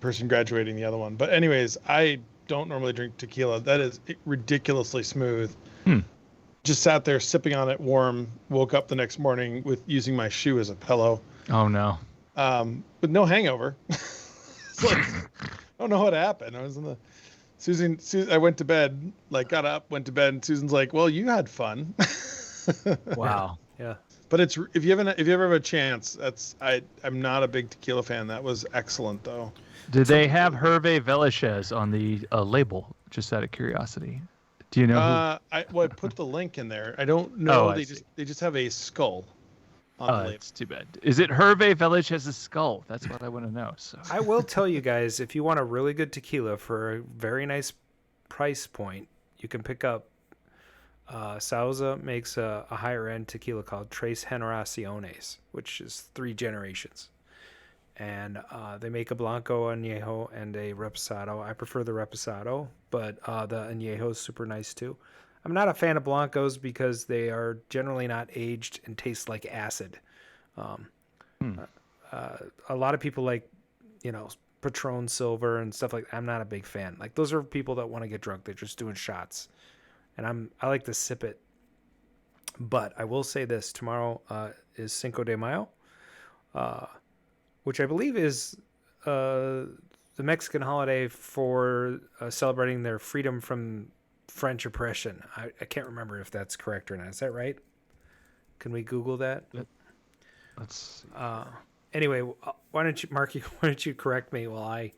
person graduating the other one." But anyways, I don't normally drink tequila. That is ridiculously smooth. just sat there sipping on it warm. Woke up the next morning with using my shoe as a pillow. Oh no. With no hangover. Like, I don't know what happened. I was in the Susan. I went to bed. Like got up, went to bed, and Susan's like, "Well, you had fun." Wow. Yeah. But it's if you ever have a chance, I'm not a big tequila fan. That was excellent though. Did they have Hervé Villechaize on the label? Just out of curiosity. Do you know? I put the link in there. I don't know. Oh, They just have a skull. On the label. That's too bad. Is it Hervé Villechaize's skull? That's what I want to know. So I will tell you guys, if you want a really good tequila for a very nice price point, you can pick up. Sauza makes a higher end tequila called Tres Generaciones, which is 3 generations. And they make a Blanco Añejo and a Reposado. I prefer the Reposado, but the Añejo is super nice too. I'm not a fan of Blancos because they are generally not aged and taste like acid. A lot of people like, Patron Silver and stuff like that. I'm not a big fan. Like those are people that want to get drunk. They're just doing shots. And I like to sip it. But I will say this. Tomorrow is Cinco de Mayo, which I believe is the Mexican holiday for celebrating their freedom from French oppression. I can't remember if that's correct or not. Is that right? Can we Google that? Let's see. Anyway, why don't you correct me while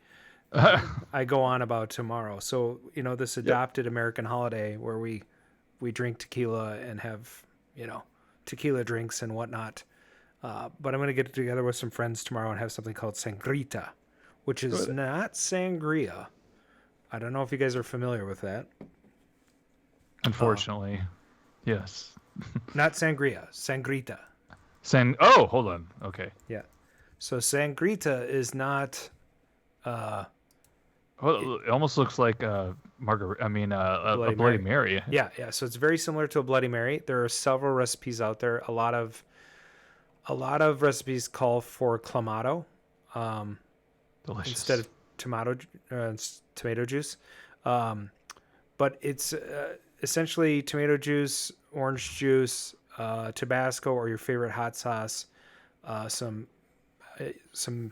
I go on about tomorrow. So, this adopted American holiday where we drink tequila and have, tequila drinks and whatnot. But I'm going to get together with some friends tomorrow and have something called sangrita, which is not sangria. I don't know if you guys are familiar with that. Unfortunately, yes. Not sangria, sangrita. Oh, hold on. Okay. Yeah. So sangrita is not... well, it almost looks like a Bloody Mary. Yeah. So it's very similar to a Bloody Mary. There are several recipes out there. A lot of recipes call for clamato, delicious, instead of tomato juice. But it's essentially tomato juice, orange juice, Tabasco or your favorite hot sauce, some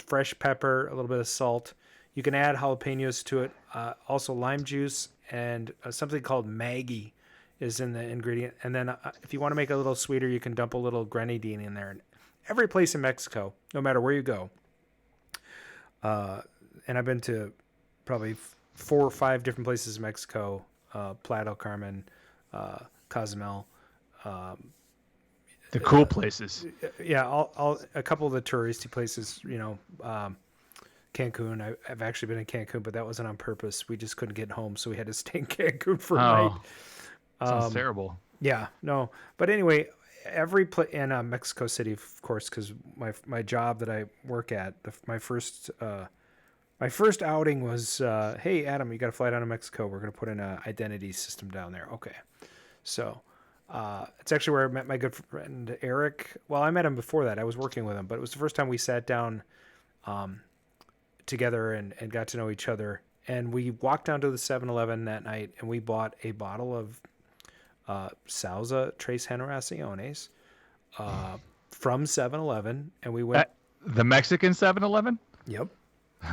fresh pepper, a little bit of salt. You can add jalapenos to it. Also lime juice and something called Maggi is in the ingredient. And then if you want to make it a little sweeter, you can dump a little grenadine in there. And every place in Mexico, no matter where you go, and I've been to probably 4 or 5 different places in Mexico, Playa del Carmen, Cozumel. The cool places. Yeah, a couple of the touristy places, Cancun. I've actually been in Cancun, but that wasn't on purpose. We just couldn't get home, so we had to stay in Cancun for a night. Sounds terrible. Yeah, no. But anyway, every place in Mexico City, of course, because my job that I work at, my first outing was, hey, Adam, you got to fly down to Mexico. We're going to put in an identity system down there. Okay. So it's actually where I met my good friend Eric. Well, I met him before that. I was working with him, but it was the first time we sat down together and got to know each other. And we walked down to the 7-Eleven that night, and we bought a bottle of Sauza Tres Generaciones from 7-Eleven, and we went... the Mexican 7-Eleven? Yep.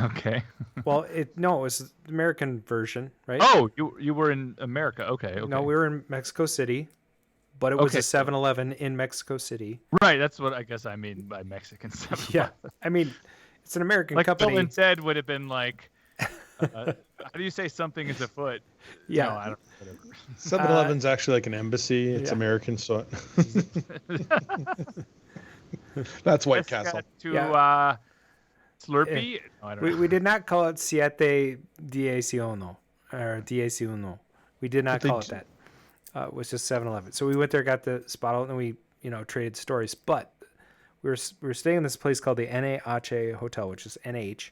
Okay. Well, it was the American version, right? Oh, you were in America. Okay. No, we were in Mexico City, but it was a 7-Eleven in Mexico City. Right, that's what I guess I mean by Mexican 7-Eleven. Yeah, I mean, it's an American like company. Bill and Ted would have been like, how do you say something is afoot? Yeah. No, I don't. 7-Eleven's actually like an embassy. It's American, so that's White Castle. Slurpee? No, I don't know. We did not call it Siete Diez Uno or Diez Uno. We did not call it that. It was just 7-Eleven. So we went there, got the bottle, and we traded stories. But we were staying in this place called the NH Hotel, which is NH.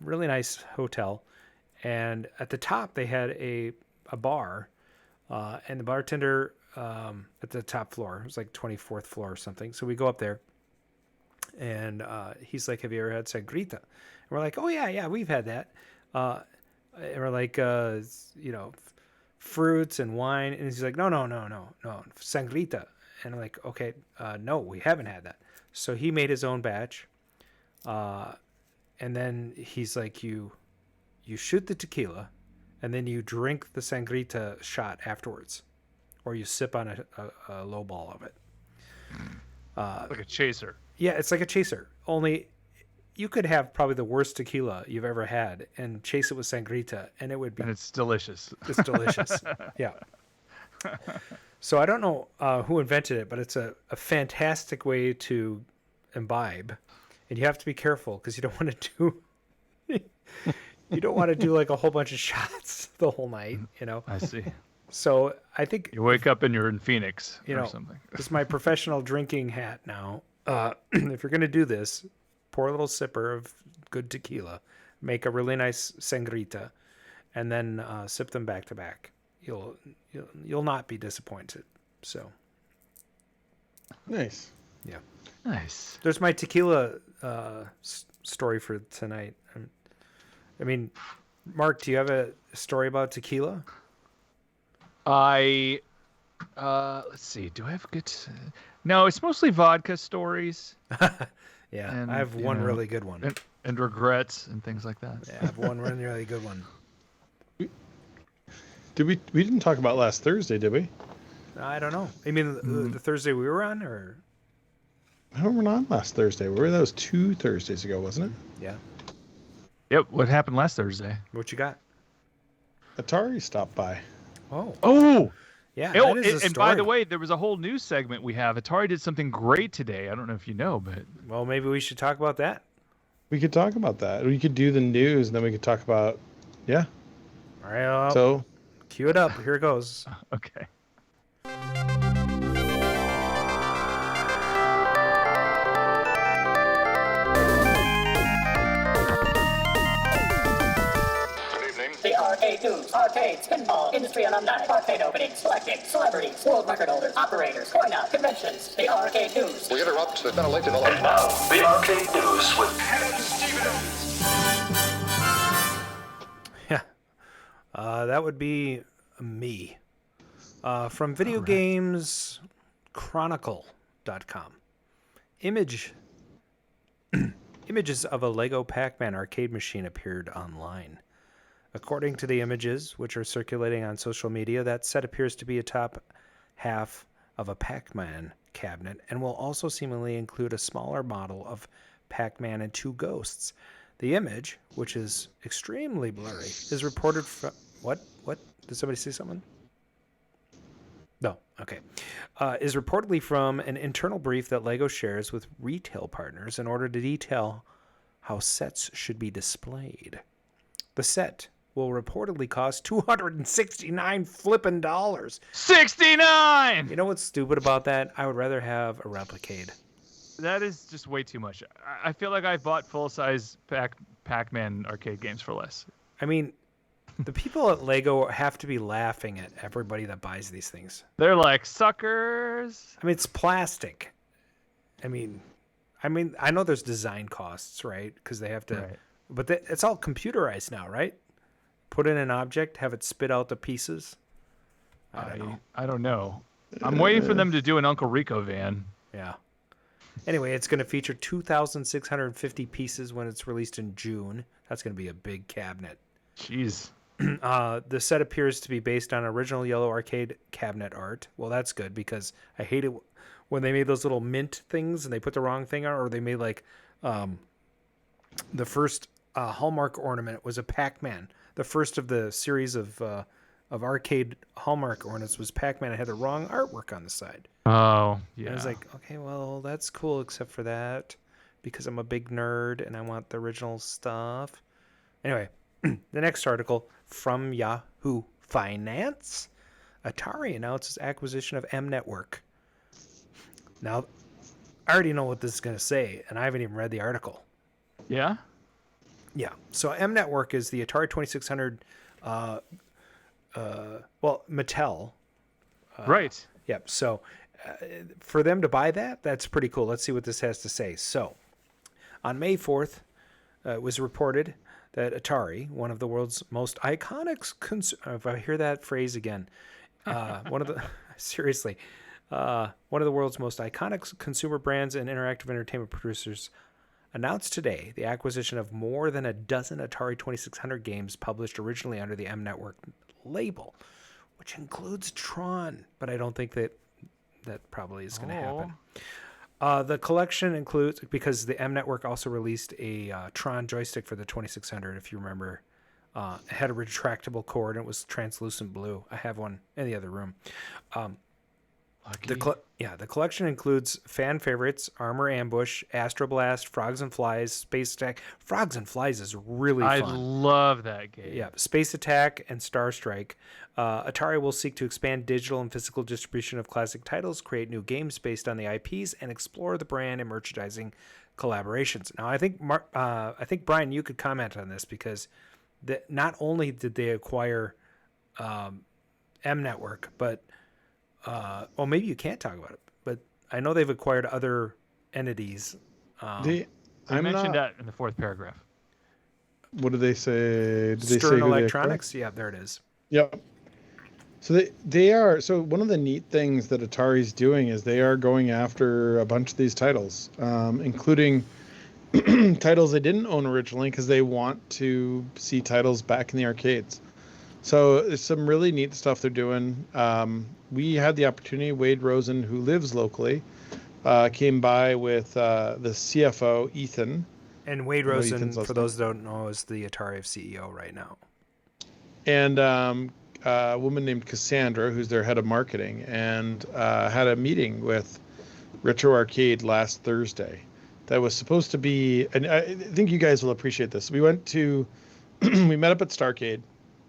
Really nice hotel. And at the top they had a bar, and the bartender at the top floor, it was like 24th floor or something. So we go up there. And he's like, have you ever had sangrita? And we're like, oh, yeah, we've had that. And we're like, fruits and wine. And he's like, no, sangrita. And I'm like, okay, no, we haven't had that. So he made his own batch. And then he's like, you shoot the tequila, and then you drink the sangrita shot afterwards, or you sip on a low ball of it. Like a chaser. Yeah, it's like a chaser. Only you could have probably the worst tequila you've ever had and chase it with sangrita, and it would be. And it's delicious. It's delicious. Yeah. So I don't know who invented it, but it's a fantastic way to imbibe, and you have to be careful because you don't want to do. You don't want to do like a whole bunch of shots the whole night, you know. I see. So I think you wake up and you're in Phoenix or something. This is my professional drinking hat now. If you're going to do this, pour a little sipper of good tequila, make a really nice sangrita, and then sip them back to back. You'll not be disappointed. So nice. Yeah. Nice. There's my tequila story for tonight. I mean, Mark, do you have a story about tequila? Let's see. Do I have good? No, it's mostly vodka stories. Yeah, and, I have one really good one. And regrets and things like that. Yeah, I have one really good one. We didn't talk about last Thursday, did we? I don't know. You mean the Thursday we were on, or? No, we're not last Thursday. That was 2 Thursdays ago, wasn't it? Yeah. Yep. What happened last Thursday? What you got? Atari stopped by. Oh. Yeah. And by the way, there was a whole news segment we have. Atari did something great today. I don't know if you know, but well, maybe we should talk about that. We could talk about that. We could do the news, and then we could talk about, yeah. All right. So, cue it up. Here it goes. Okay. The arcade news, arcades, pinball, industry alumni, arcade openings, selecting, celebrities, world record holders, operators, coin-out, conventions. The arcade news. We interrupt the ventilated electric. And now, the arcade news with Adam Stevens. Yeah. That would be me. From videogameschronicle.com. Images of a Lego Pac-Man arcade machine appeared online. According to the images, which are circulating on social media, that set appears to be a top half of a Pac-Man cabinet and will also seemingly include a smaller model of Pac-Man and 2 ghosts. The image, which is extremely blurry, is reported from... What? Did somebody say something? No. Okay. Is reportedly from an internal brief that LEGO shares with retail partners in order to detail how sets should be displayed. The set will reportedly cost $269 flippin' dollars. 69! You know what's stupid about that? I would rather have a Replicade. That is just way too much. I feel like I bought full-size Pac-Man arcade games for less. I mean, the people at LEGO have to be laughing at everybody that buys these things. They're like, suckers. I mean, it's plastic. I mean, I know there's design costs, right? Because they have to... Right. But it's all computerized now, right? Put in an object, have it spit out the pieces. I don't know. I'm waiting for them to do an Uncle Rico van. Yeah. Anyway, it's going to feature 2,650 pieces when it's released in June. That's going to be a big cabinet. Jeez. The set appears to be based on original yellow arcade cabinet art. Well, that's good because I hate it when they made those little mint things and they put the wrong thing on, or they made like the first Hallmark ornament was a Pac-Man. The first of the series of arcade Hallmark ornaments was Pac-Man. It had the wrong artwork on the side. Oh, yeah. And I was like, okay, well, that's cool except for that because I'm a big nerd and I want the original stuff. Anyway, the next article from Yahoo Finance. Atari announces acquisition of M Network. Now, I already know what this is going to say, and I haven't even read the article. Yeah? Yeah. So M Network is the Atari 2600, Mattel. Right. Yep. So for them to buy that, that's pretty cool. Let's see what this has to say. So on May 4th, it was reported that Atari, one of the world's most iconic, if I hear that phrase again, one of the world's most iconic consumer brands and interactive entertainment producers, announced today the acquisition of more than a dozen Atari 2600 games published originally under the M Network label, which includes Tron, but I don't think that probably is going to happen. The collection includes, because the M Network also released a Tron joystick for the 2600, if you remember. It had a retractable cord, and it was translucent blue. I have one in the other room. The collection includes fan favorites: Armor Ambush, Astro Blast, Frogs and Flies, Space Attack. Frogs and Flies is really fun. I love that game. Yeah, Space Attack and Star Strike. Atari will seek to expand digital and physical distribution of classic titles, create new games based on the IPs, and explore the brand and merchandising collaborations. Now, I think Brian, you could comment on this, because not only did they acquire M Network, but well, maybe you can't talk about it, but I know they've acquired other entities. I mentioned that in the fourth paragraph. What did they say? Did Stern Electronics? Yeah, there it is. Yep. So they are. So one of the neat things that Atari's doing is they are going after a bunch of these titles, including titles they didn't own originally, because they want to see titles back in the arcades. So there's some really neat stuff they're doing. We had the opportunity, Wade Rosen, who lives locally, came by with the CFO, Ethan. And Wade Rosen, for those that don't know, is the Atari CEO right now. And a woman named Cassandra, who's their head of marketing, and had a meeting with Retro Arcade last Thursday. That was supposed to be, and I think you guys will appreciate this. We went to, we met up at Starcade.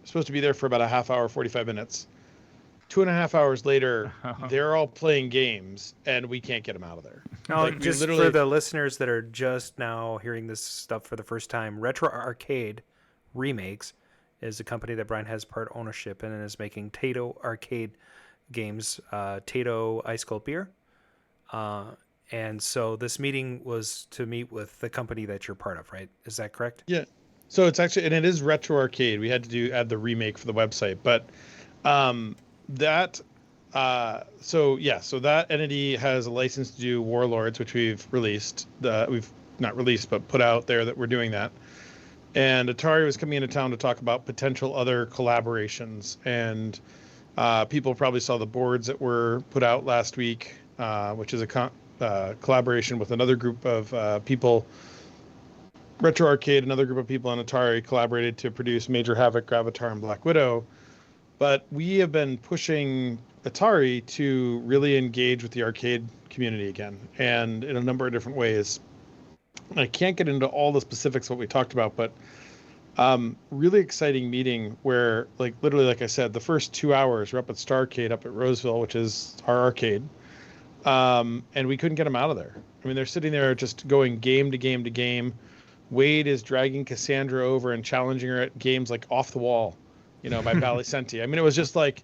Supposed to be there for about a half hour, 45 minutes. 2.5 hours later, they're all playing games, and we can't get them out of there. No, just for the listeners that are just now hearing this stuff for the first time, Retro Arcade Remakes is a company that Brian has part ownership in, and is making Tato arcade games, Tato Ice Cold Beer. And so this meeting was to meet with the company that you're part of, right? Is that correct? Yeah. So it's actually, and it is Retro Arcade. We had to add the remake for the website, but so that entity has a license to do Warlords, which we've released. We've not released, but put out there that we're doing that. And Atari was coming into town to talk about potential other collaborations, and people probably saw the boards that were put out last week, which is a collaboration with another group of people. Retro Arcade, another group of people on Atari, collaborated to produce Major Havoc, Gravatar, and Black Widow. But we have been pushing Atari to really engage with the arcade community again, and in a number of different ways. I can't get into all the specifics of what we talked about, but really exciting meeting where, like, literally, like I said, the first 2 hours we're up at Starcade up at Roseville, which is our arcade, and we couldn't get them out of there. I mean, they're sitting there just going game to game to game. Wade is dragging Cassandra over and challenging her at games like Off the Wall, by Valicenti. I mean, it was just like,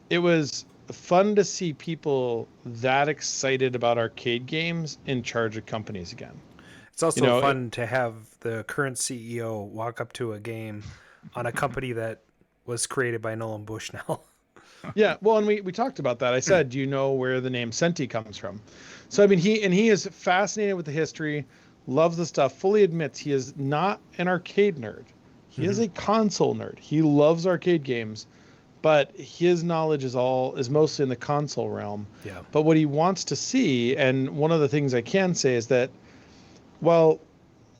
it was fun to see people that excited about arcade games in charge of companies again. It's also fun to have the current CEO walk up to a game on a company that was created by Nolan Bushnell. Yeah, well, and we talked about that. I said, do you know where the name Senti comes from? So, I mean, he is fascinated with the history, loves the stuff, fully admits he is not an arcade nerd. He is a console nerd. He loves arcade games, but his knowledge is mostly in the console realm. Yeah. But what he wants to see, and one of the things I can say is that, while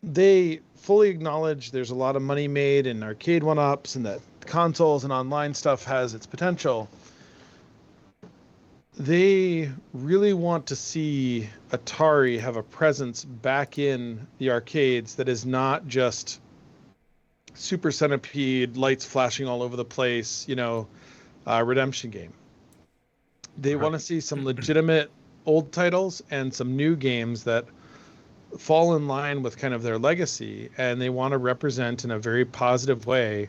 they fully acknowledge there's a lot of money made in arcade one-ups and that consoles and online stuff has its potential, they really want to see Atari have a presence back in the arcades that is not just Super Centipede, lights flashing all over the place, redemption game. They want to see some legitimate old titles and some new games that fall in line with kind of their legacy, and they want to represent in a very positive way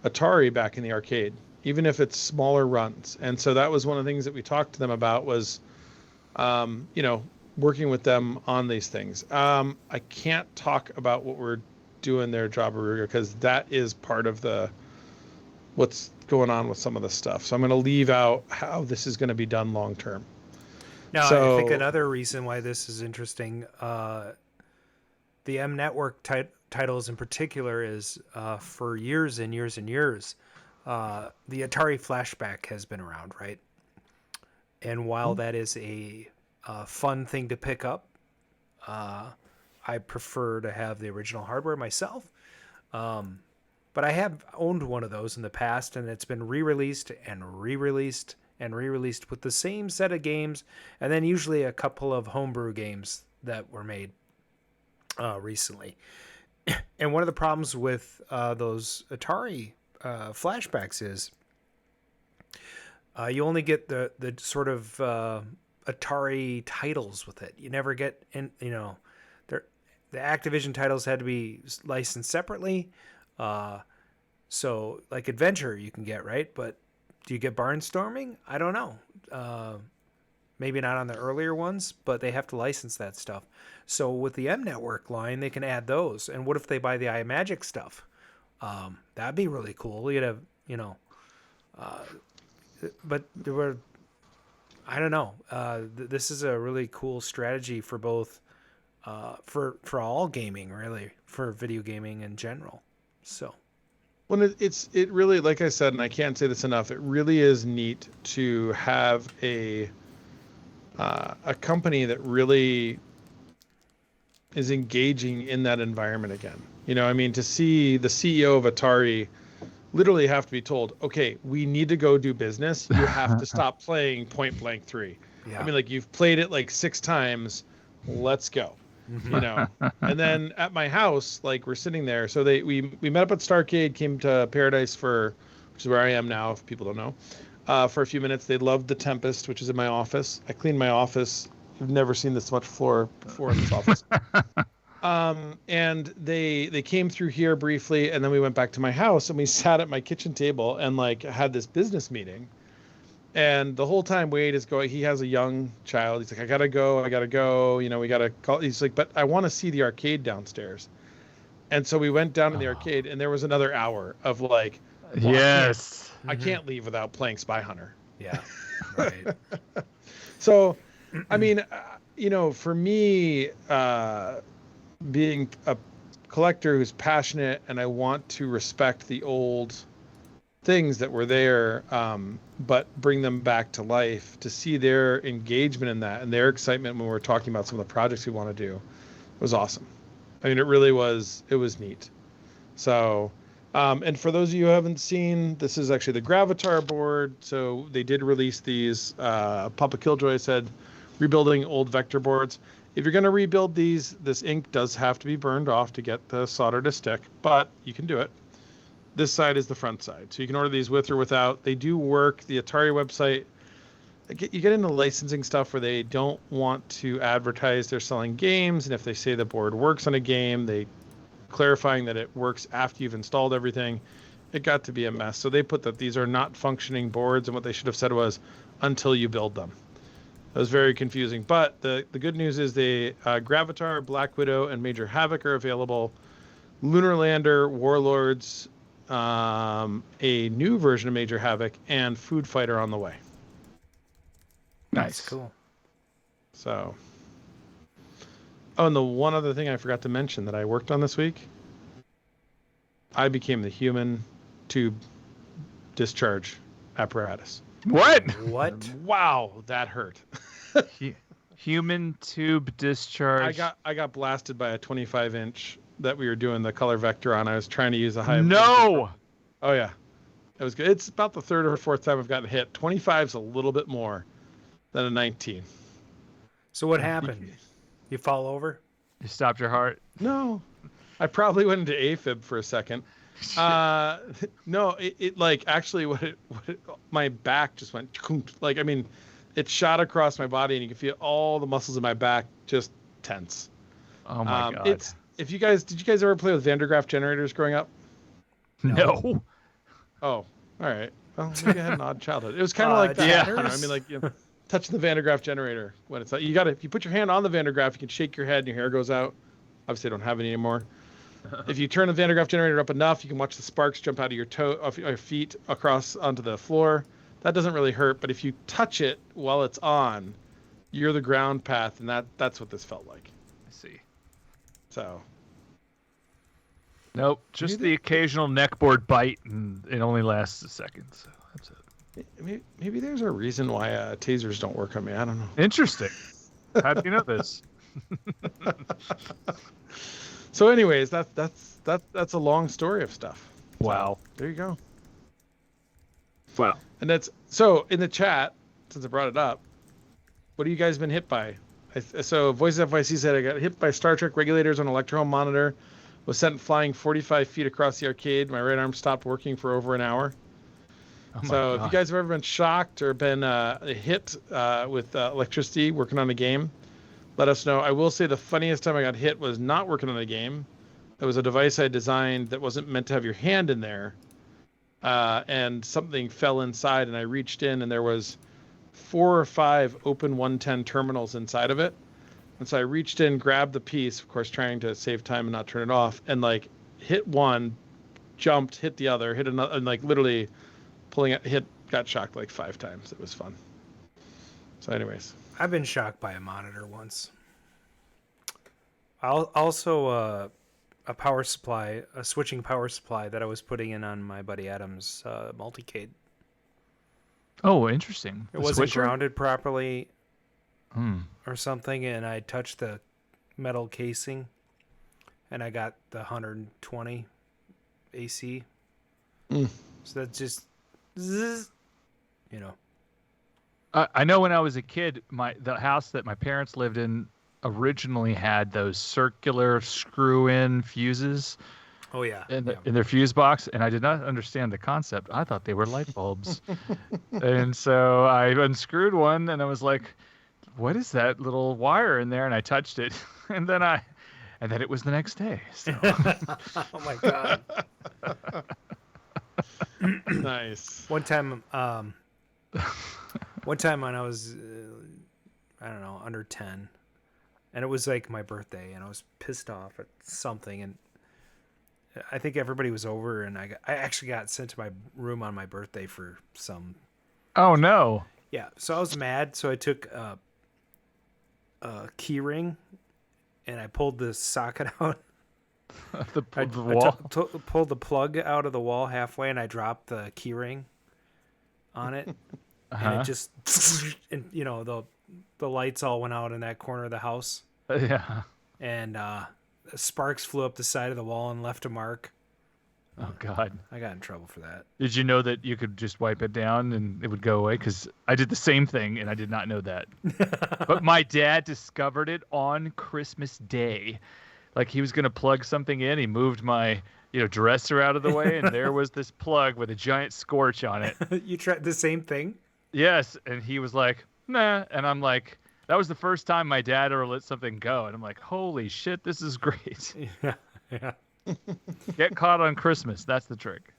Atari back in the arcade, even if it's smaller runs. And so that was one of the things that we talked to them about was, working with them on these things. I can't talk about what we're doing their job, because that is part of what's going on with some of the stuff. So I'm going to leave out how this is going to be done long term. Now, So, I think another reason why this is interesting, the M Network titles in particular, is for years and years and years, the Atari Flashback has been around, right? And while that is a fun thing to pick up, I prefer to have the original hardware myself. But I have owned one of those in the past, and it's been re-released and re-released and re-released with the same set of games, and then usually a couple of homebrew games that were made recently. And one of the problems with those Atari flashbacks is you only get the sort of Atari titles with it. You never get the Activision titles had to be licensed separately. So like Adventure you can get, right? But do you get Barnstorming? I don't know. Maybe not on the earlier ones, but they have to license that stuff. So with the M Network line, they can add those. And what if they buy the iMagic stuff? That'd be really cool. You'd have, but there were, I don't know. This is a really cool strategy for both, for all gaming, really, for video gaming in general. So. Well, it really, like I said, and I can't say this enough, it really is neat to have a company that really is engaging in that environment again. I mean, to see the CEO of Atari literally have to be told, okay, we need to go do business. You have to stop playing Point Blank 3. Yeah. I mean, like, you've played it like 6 times. Let's go. And then at my house, like, we're sitting there. So we met up at Starcade, came to Paradise which is where I am now, if people don't know, for a few minutes. They loved the Tempest, which is in my office. I cleaned my office. I've never seen this much floor before in this office. And they came through here briefly, and then we went back to my house, and we sat at my kitchen table and like had this business meeting. And the whole time Wade is going, he has a young child. He's like, I gotta go. We gotta call. He's like, but I want to see the arcade downstairs. And so we went down to the arcade, and there was another hour of like, well, yes, I can't leave without playing Spy Hunter. Yeah, right. So, I mean, for me, being a collector who's passionate, and I want to respect the old things that were there, but bring them back to life, to see their engagement in that and their excitement when we're talking about some of the projects we want to do, was awesome. I mean, it really was. It was neat. So, and for those of you who haven't seen, this is actually the Gravatar board. So they did release these. Papa Killjoy said, rebuilding old vector boards. If you're going to rebuild these, this ink does have to be burned off to get the solder to stick, but you can do it. This side is the front side. So you can order these with or without. They do work. The Atari website, you get into licensing stuff where they don't want to advertise they're selling games. And if they say the board works on a game, they clarifying that it works after you've installed everything. It got to be a mess. So they put that these are not functioning boards. And what they should have said was until you build them. That was very confusing. But the good news is the Gravatar, Black Widow, and Major Havoc are available. Lunar Lander, Warlords, a new version of Major Havoc, and Food Fighter on the way. Nice. That's cool. So, and the one other thing I forgot to mention that I worked on this week, I became the human tube discharge apparatus. What? Wow, that hurt. Human tube discharge. I got blasted by a 25-inch that we were doing the color vector on. I was trying to use a high. No. Oh yeah, it was good. It's about the 3rd or 4th time I've gotten hit. 25's a little bit more than a 19. So what happened? You fall over? You stopped your heart? No, I probably went into AFib for a second. No, it like actually my back just went like, I mean, it shot across my body, and you can feel all the muscles in my back just tense. Oh my God. Did you guys ever play with Van der Graaf generators growing up? No. Oh, all right. Well, maybe I had an odd childhood. It was kind of like that. Yeah. I mean, like, touching the Van der Graaf generator when it's like, if you put your hand on the Van der Graaf, you can shake your head and your hair goes out. Obviously, I don't have any anymore. If you turn the Van de Graaff generator up enough, you can watch the sparks jump out of your feet across onto the floor. That doesn't really hurt, but if you touch it while it's on, you're the ground path, and that's what this felt like. I see. So. Nope, just the occasional neckboard bite, and it only lasts a second. So that's it. Maybe there's a reason why tasers don't work on me. I don't know. Interesting. How do you know this? So, anyways, that's a long story of stuff. Wow. So, there you go. Wow. And that's so in the chat, since I brought it up, what have you guys been hit by? So Voices FYC said I got hit by Star Trek regulators on electro monitor, was sent flying 45 feet across the arcade. My right arm stopped working for over an hour. Oh my So God. if you guys have ever been shocked or been hit with electricity working on a game, let us know. I will say the funniest time I got hit was not working on a game. It was a device I designed that wasn't meant to have your hand in there. And something fell inside, and I reached in, and there was 4 or 5 open 110 terminals inside of it. And so I reached in, grabbed the piece, of course, trying to save time and not turn it off, and like hit one, jumped, hit the other, hit another, and like literally pulling it, got shocked like 5 times. It was fun. So anyways. I've been shocked by a monitor once. Also, a power supply, a switching power supply that I was putting in on my buddy Adam's multicade. Oh, interesting. It wasn't grounded properly or something, and I touched the metal casing, and I got the 120 AC. So that's just, zzz, you know. I know when I was a kid, the house that my parents lived in originally had those circular screw-in fuses. Oh yeah. In their fuse box, and I did not understand the concept. I thought they were light bulbs. And so I unscrewed one, and I was like, "What is that little wire in there?" And I touched it, and then it was the next day. So. Oh my God. Nice. One time when I was, I don't know, under 10, and it was like my birthday, and I was pissed off at something, and I think everybody was over, and I actually got sent to my room on my birthday for some. Oh no! Yeah, so I was mad. So I took a key ring, and I pulled the socket out. the wall. Pulled the plug out of the wall halfway, and I dropped the key ring on it, and it just, and you know, the lights all went out in that corner of the house. Yeah. And sparks flew up the side of the wall and left a mark. Oh God! I got in trouble for that. Did you know that you could just wipe it down and it would go away? Because I did the same thing and I did not know that. But my dad discovered it on Christmas Day. Like he was going to plug something in. He moved my dresser out of the way, and there was this plug with a giant scorch on it. You tried the same thing? Yes, and he was like, "Nah," and I'm like, that was the first time my dad ever let something go, and I'm like, holy shit, this is great. Yeah. Get caught on Christmas. That's the trick.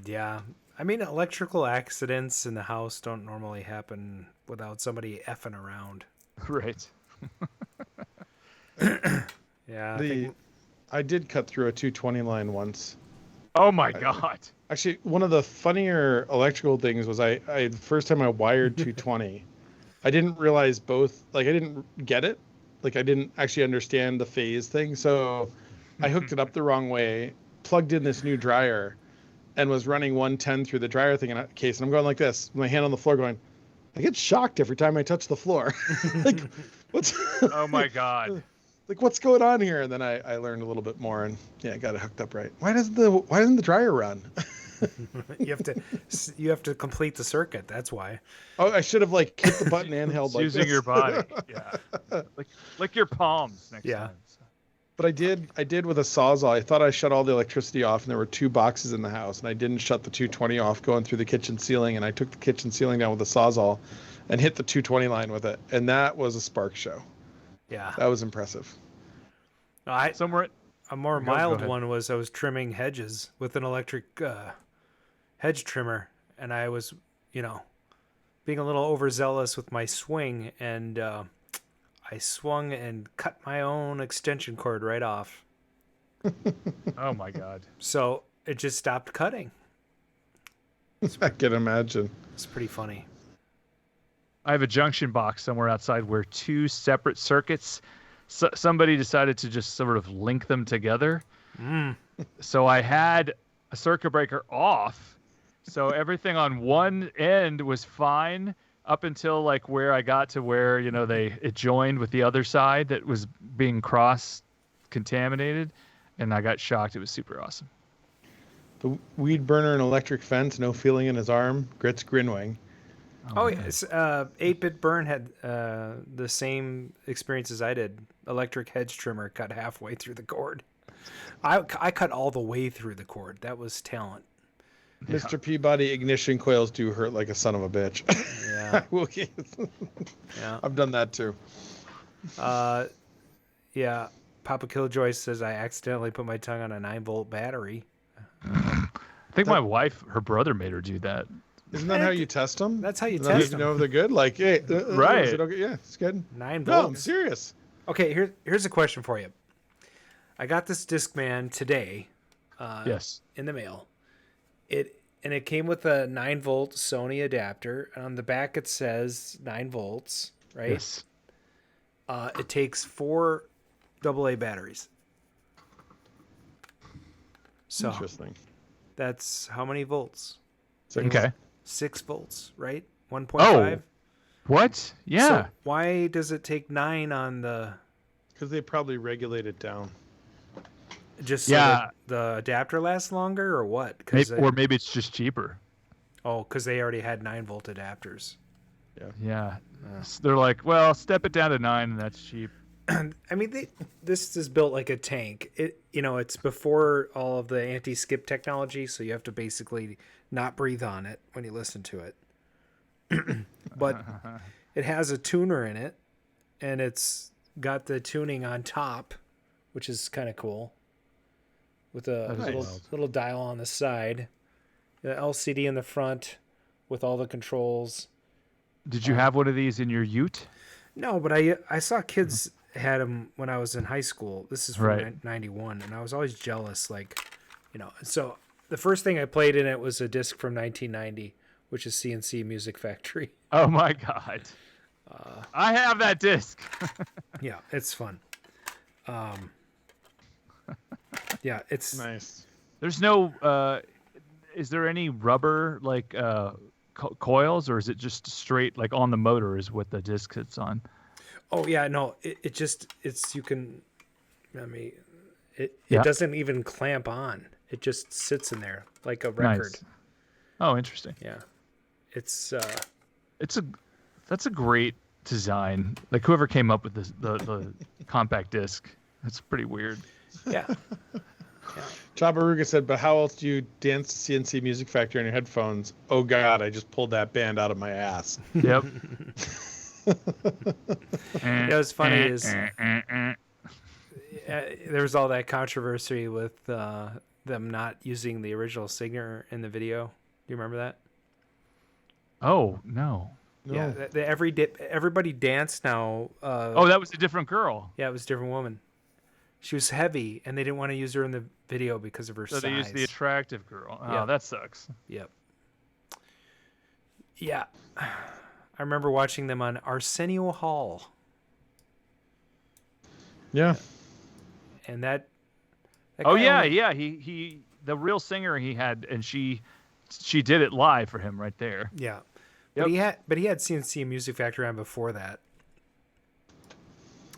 Yeah. I mean, electrical accidents in the house don't normally happen without somebody effing around. Right. Yeah. I did cut through a 220 line once. Oh my God. Actually, one of the funnier electrical things was the first time I wired 220, I didn't realize I didn't get it. Like I didn't actually understand the phase thing. So I hooked it up the wrong way, plugged in this new dryer, and was running 110 through the dryer thing in a case. And I'm going like this, with my hand on the floor going, I get shocked every time I touch the floor. Like, what's... Oh my God. Like, what's going on here? And then I learned a little bit more, and yeah, got it hooked up right. Why doesn't the dryer run? You have to complete the circuit. That's why. Oh, I should have hit the button and held like using this. your body. Yeah. Lick your palms next time. But I did with a Sawzall. I thought I shut all the electricity off, and there were 2 boxes in the house, and I didn't shut the 220 off going through the kitchen ceiling, and I took the kitchen ceiling down with a Sawzall and hit the 220 line with it, and that was a spark show. Yeah. That was impressive. A more mild one was I was trimming hedges with an electric hedge trimmer, and I was, being a little overzealous with my swing, and I swung and cut my own extension cord right off. Oh my God. So it just stopped cutting. I can imagine. It's pretty funny. I have a junction box somewhere outside where two separate circuits, somebody decided to just sort of link them together. So I had a circuit breaker off. So everything on one end was fine up until like where I got to where, it joined with the other side that was being cross contaminated. And I got shocked. It was super awesome. The weed burner and electric fence, no feeling in his arm, grits Grinwing. Oh yes, 8-Bit Burn had the same experience as I did. Electric hedge trimmer cut halfway through the cord. I cut all the way through the cord. That was talent. Mr. Peabody, ignition coils do hurt like a son of a bitch. Yeah. Yeah. I've done that too. Yeah. Papa Killjoy says I accidentally put my tongue on a 9-volt battery. I think my wife, her brother made her do that. Isn't that how you test them? That's how you test them. You know if they're good? Like, hey, right. Is it okay? Yeah, it's good. 9 volts. No, I'm serious. Okay, here's a question for you. I got this Discman today. Yes. In the mail. It came with a 9-volt Sony adapter, and on the back it says 9 volts, right? Yes. It takes 4 AA batteries. So interesting. That's how many volts? Okay. 6 volts, right? 1.5. Oh, what? Yeah. So why does it take 9 on the? Because they probably regulate it down. Just so that the adapter lasts longer, or what? Or maybe it's just cheaper. Oh, because they already had 9-volt adapters. Yeah. They're like, well, step it down to 9, and that's cheap. I mean, this is built like a tank. It's before all of the anti-skip technology, so you have to basically not breathe on it when you listen to it. But it has a tuner in it, and it's got the tuning on top, which is kind of cool, with a little dial on the side, the LCD in the front with all the controls. Did you have one of these in your Ute? No, but I saw kids had them when I was in high school. This is from 91, and I was always jealous. So the first thing I played in it was a disc from 1990, which is CNC Music Factory. Oh my God. I have that disc. Yeah, it's fun. Yeah, it's nice. There's no, is there any rubber coils, or is it just straight on the motor is what the disc sits on? Oh yeah, no, it doesn't even clamp on. It just sits in there like a record. Nice. Oh, interesting. Yeah. That's a great design. Like whoever came up with the compact disc. That's pretty weird. Yeah. Chabaruga said, but how else do you dance to CNC Music Factory on your headphones? Oh God, I just pulled that band out of my ass. Yep. What's funny is there was all that controversy with them not using the original singer in the video. Do you remember that? Oh no. Yeah, everybody danced now. That was a different girl. Yeah, it was a different woman. She was heavy, and they didn't want to use her in the video because of her size. So they used the attractive girl. Oh, yeah. That sucks. Yep. Yeah. I remember watching them on Arsenio Hall. Yeah. And that oh yeah, he the real singer he had, and she did it live for him right there. Yeah. Yep. But he had CNC Music Factory on before that.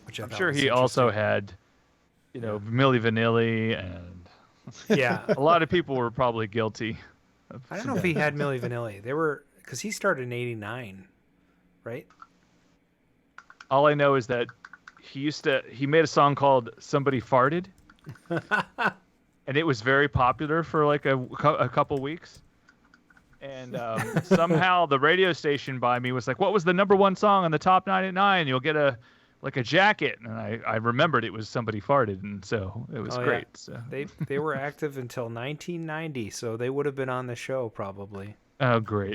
Which I'm sure he also had, Milli Vanilli, and yeah, a lot of people were probably guilty. I don't know if he had Milli Vanilli. They were, because he started in '89, right? All I know is that he made a song called "Somebody Farted," and it was very popular for like a couple weeks. And somehow the radio station by me was like, "What was the #1 song on the top 9 at 9? You'll get a jacket." And I remembered it was "Somebody Farted," and so it was great. Yeah. So they were active until 1990, so they would have been on the show probably. Oh, girl,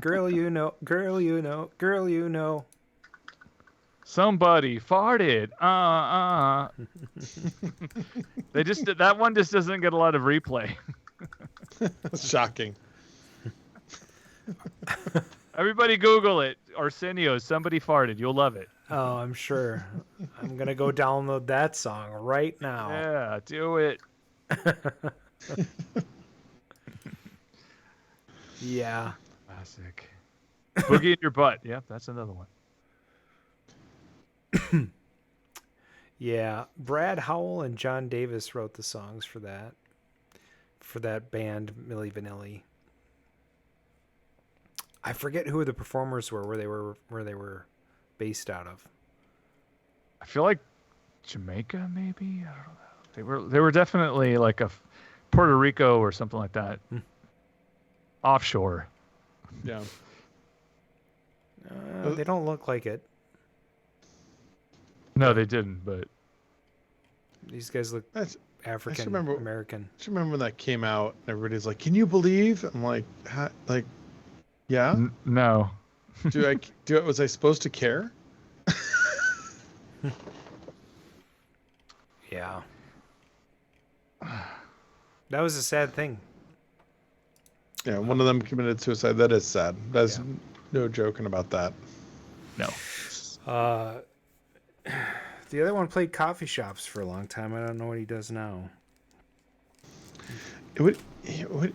girl, you know. Somebody farted. That one just doesn't get a lot of replay. Shocking. Everybody Google it. Arsenio, somebody farted. You'll love it. Oh, I'm sure. I'm going to go download that song right now. Yeah, do it. Yeah. Classic. Boogie in your butt. Yep, that's another one. Yeah. Brad Howell and John Davis wrote the songs for that band, Milli Vanilli. I forget who the performers were, where they were based out of. I feel like Jamaica, maybe. I don't know. They were definitely like a Puerto Rico or something like that. Offshore. Yeah. They don't look like it. No, they didn't. But these guys look African American. I remember when that came out. Everybody's like, "Can you believe?" I'm like, yeah. No. Was I supposed to care? Yeah. That was a sad thing. Yeah, one of them committed suicide. That is sad. That's no joking about that. No. The other one played coffee shops for a long time. I don't know what he does now. It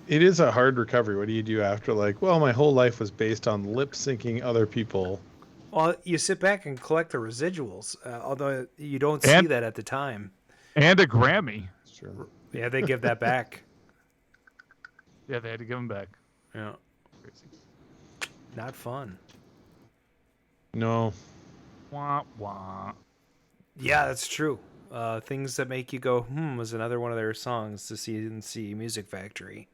is a hard recovery. What do you do after, like, well, my whole life was based on lip syncing other people? Well, you sit back and collect the residuals, although you don't see that at the time. And a Grammy. Sure. Yeah, they give that back. Yeah, they had to give them back. Yeah. Crazy. Not fun. No. Wah, wah. Yeah, that's true. Things that make you go, was another one of their songs, the CNC Music Factory.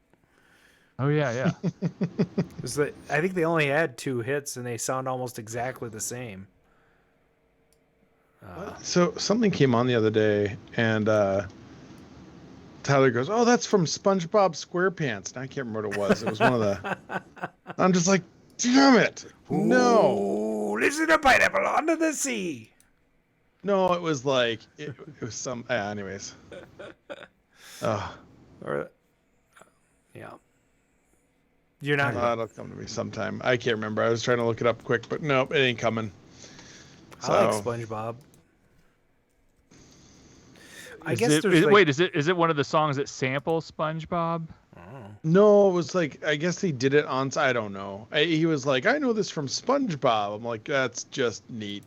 Oh, yeah. I think they only had 2 hits, and they sound almost exactly the same. So something came on the other day, and Tyler goes, "Oh, that's from SpongeBob SquarePants." And I can't remember what it was. It was one of the... I'm just like, damn it. No. Ooh, listen to Pineapple Under the Sea. No, it was like, it was some... anyways. Yeah. You're not... It'll come to me sometime. I can't remember. I was trying to look it up quick, but nope, it ain't coming. I like SpongeBob. Is it one of the songs that sample SpongeBob? No, it was like, I guess he did it on... I don't know. He was like, I know this from SpongeBob. I'm like, that's just neat.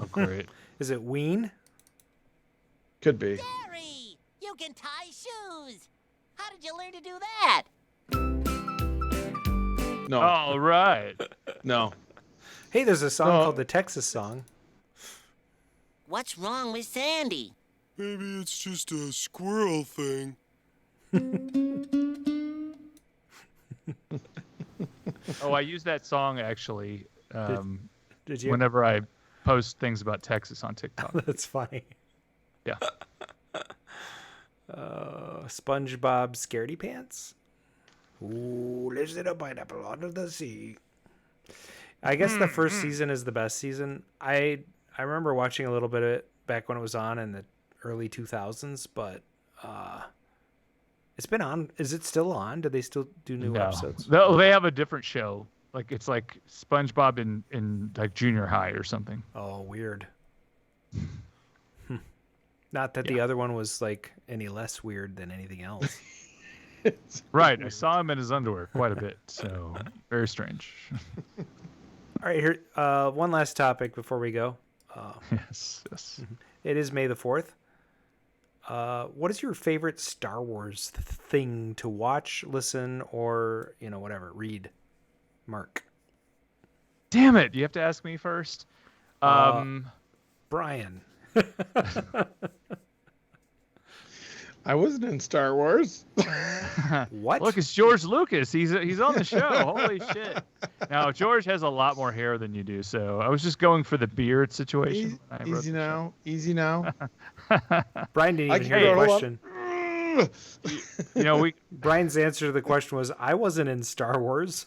Oh, great. Is it Ween? Could be. Jerry, you can tie shoes. How did you learn to do that? No. All right. No. Hey, there's a song called the Texas Song. What's wrong with Sandy? Maybe it's just a squirrel thing. Oh, I use that song actually. Did you? Whenever I post things about Texas on TikTok. That's funny. Yeah. SpongeBob Scaredy Pants. Ooh, lives in a pineapple under the sea. I guess the first season is the best season. I remember watching a little bit of it back when it was on in the early 2000s, but it's been on. Is it still on? Do they still do new episodes? No, they have a different show. Like it's like SpongeBob in like junior high or something. Oh, weird. Not that the other one was like any less weird than anything else. Right. I saw him in his underwear quite a bit, so very strange. All right, here. One last topic before we go. Yes. It is May the 4th. What is your favorite Star Wars thing to watch, listen, or whatever, read? Mark. Damn it! You have to ask me first. Brian. I wasn't in Star Wars. What? Look, it's George Lucas. He's on the show. Holy shit! Now George has a lot more hair than you do, so I was just going for the beard situation. Easy now. Brian didn't even hear the question. Brian's answer to the question was, "I wasn't in Star Wars."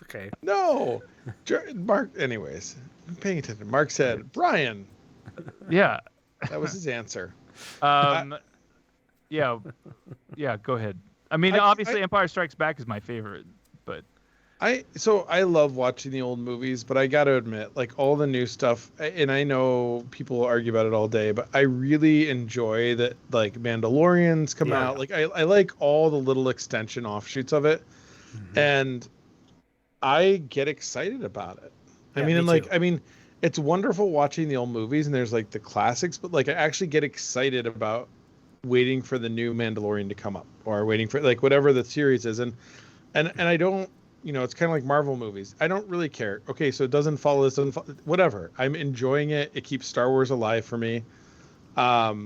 Okay. No, Mark. Anyways, I'm paying attention. Mark said, "Brian, Yeah. That was his answer. Yeah. Go ahead. I mean, obviously, Empire Strikes Back is my favorite, but I love watching the old movies, but I got to admit, like all the new stuff, and I know people argue about it all day, but I really enjoy that, like Mandalorians come out. Like I like all the little extension offshoots of it, and I get excited about it. I mean, it's wonderful watching the old movies, and there's like the classics, but like I actually get excited about waiting for the new Mandalorian to come up, or waiting for like whatever the series is, and I don't. It's kind of like Marvel movies. I don't really care. Okay, so it doesn't follow this, whatever. I'm enjoying it. It keeps Star Wars alive for me. That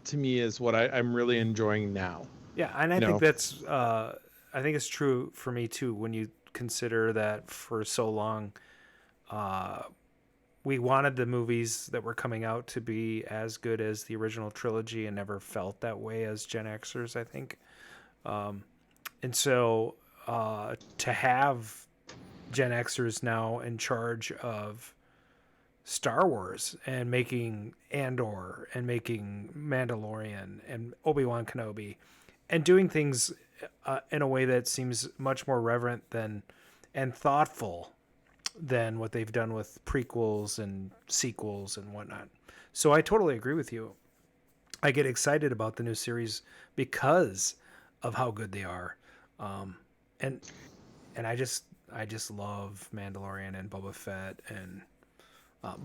to me is what I'm really enjoying now. Yeah, and I think that's. I think it's true for me too. When you consider that for so long, we wanted the movies that were coming out to be as good as the original trilogy, and never felt that way as Gen Xers, I think. And so to have Gen Xers now in charge of Star Wars and making Andor and making Mandalorian and Obi-Wan Kenobi and doing things in a way that seems much more reverent and thoughtful than what they've done with prequels and sequels and whatnot. So I totally agree with you. I get excited about the new series because of how good they are. And I just love Mandalorian and Boba Fett, and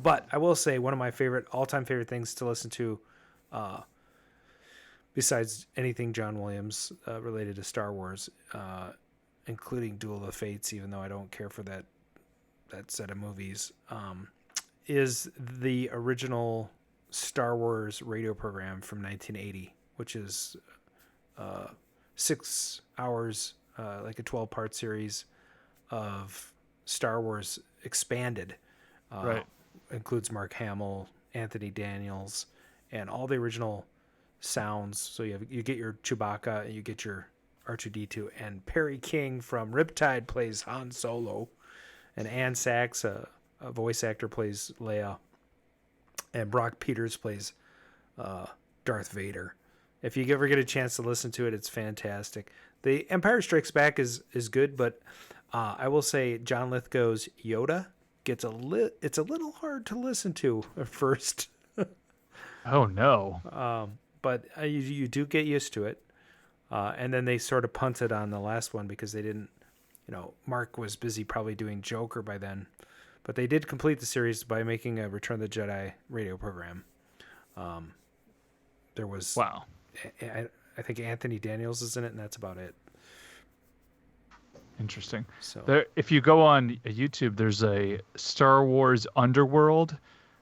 but I will say one of my all-time favorite things to listen to, besides anything John Williams related to Star Wars, including Duel of the Fates, even though I don't care for that set of movies, is the original Star Wars radio program from 1980, which is 6 hours, like a 12-part series of Star Wars expanded. Right. Includes Mark Hamill, Anthony Daniels, and all the original sounds. So you get your Chewbacca, and you get your R2-D2, and Perry King from Riptide plays Han Solo, and Ann Sachs, a voice actor, plays Leia, and Brock Peters plays Darth Vader. If you ever get a chance to listen to it, it's fantastic. The Empire Strikes Back is good, but I will say John Lithgow's Yoda it's a little hard to listen to at first. Oh no! But you do get used to it, and then they sort of punted on the last one because they didn't. Mark was busy probably doing Joker by then, but they did complete the series by making a Return of the Jedi radio program. There was I think Anthony Daniels is in it, and that's about it. Interesting. So there, if you go on YouTube, there's a Star Wars Underworld,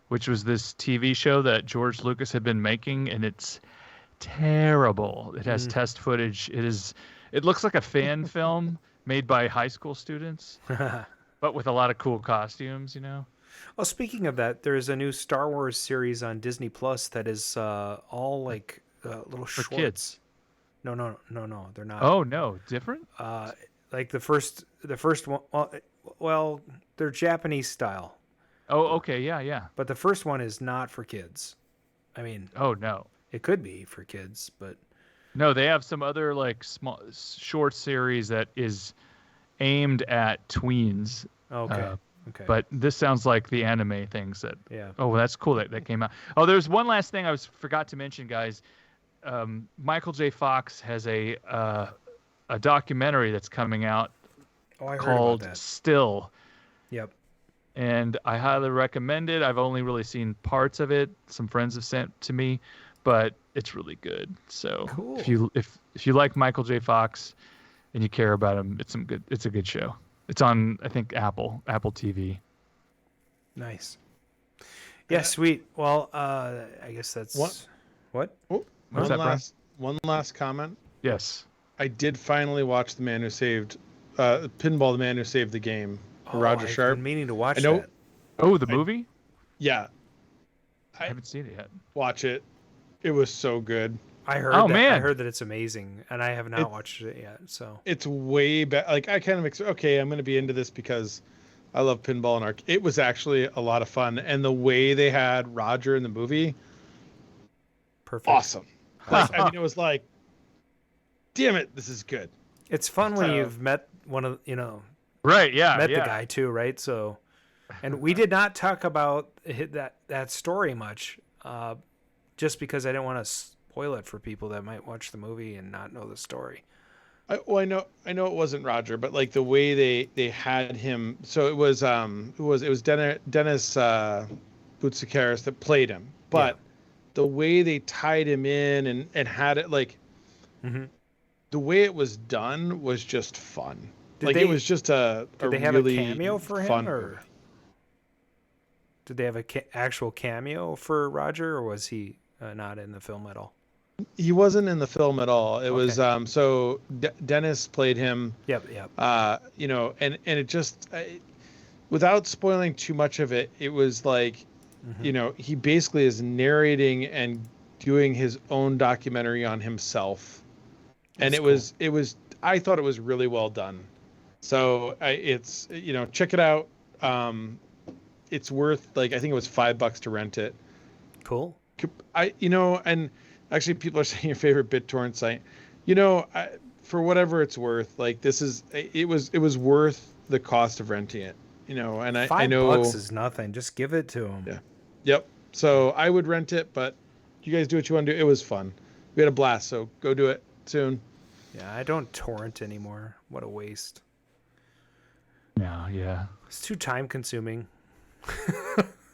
which was this TV show that George Lucas had been making, and it's terrible. It has test footage. It looks like a fan film made by high school students, but with a lot of cool costumes, Well, speaking of that, there's a new Star Wars series on Disney Plus that is all like little for shorts. Kids. No, they're not. Oh no, different. Like the first one. Well, they're Japanese style. Oh, okay, yeah. But the first one is not for kids. I mean, oh no, it could be for kids, but no, they have some other like small short series that is aimed at tweens. Okay. Okay. But this sounds like the anime things that. Yeah. Oh, well, that's cool that came out. Oh, there's one last thing I forgot to mention, guys. Michael J. Fox has a documentary that's coming out called Still. Yep. And I highly recommend it. I've only really seen parts of it. Some friends have sent to me, but it's really good. So cool. if you like Michael J. Fox and you care about him, it's a good show. It's on, I think, Apple TV. Nice. Yeah, sweet. Well, I guess that's what? Oh, one last comment. Yes. I did finally watch The Man Who Saved Pinball, The Man Who Saved the Game. Roger Sharp. I've been meaning to watch that. Oh, the movie? Yeah. I haven't seen it yet. Watch it. It was so good. I heard man. I heard that it's amazing, and I have not watched it yet. So it's way better. Like I kind of I'm going to be into this because I love pinball and arcade. It was actually a lot of fun, and the way they had Roger in the movie, perfect, awesome. Like, I mean, it was like, damn it, this is good. It's fun when you've met one of right, yeah, met the guy too, right? So, and we did not talk about that story much, just because I didn't want to spoil it for people that might watch the movie and not know the story. I know it wasn't Roger, but like the way they had him. So it was Dennis Boutsikaris that played him, but the way they tied him in and had it like, the way it was done was just fun. It was just Did they have really a cameo for him, or did they have actual cameo for Roger, or was he not in the film at all? He wasn't in the film at all. It was so Dennis played him. Yep. And it just without spoiling too much of it, it was like, he basically is narrating and doing his own documentary on himself. And it was I thought it was really well done. So it's check it out. It's worth, like, I think it was $5 to rent it. Cool. And actually, people are saying your favorite BitTorrent site. For whatever it's worth, like, it was worth the cost of renting it. And I know $5 is nothing. Just give it to them. Yeah. Yep. So I would rent it, but you guys do what you want to do. It was fun. We had a blast. So go do it soon. Yeah, I don't torrent anymore. What a waste. Yeah. It's too time consuming.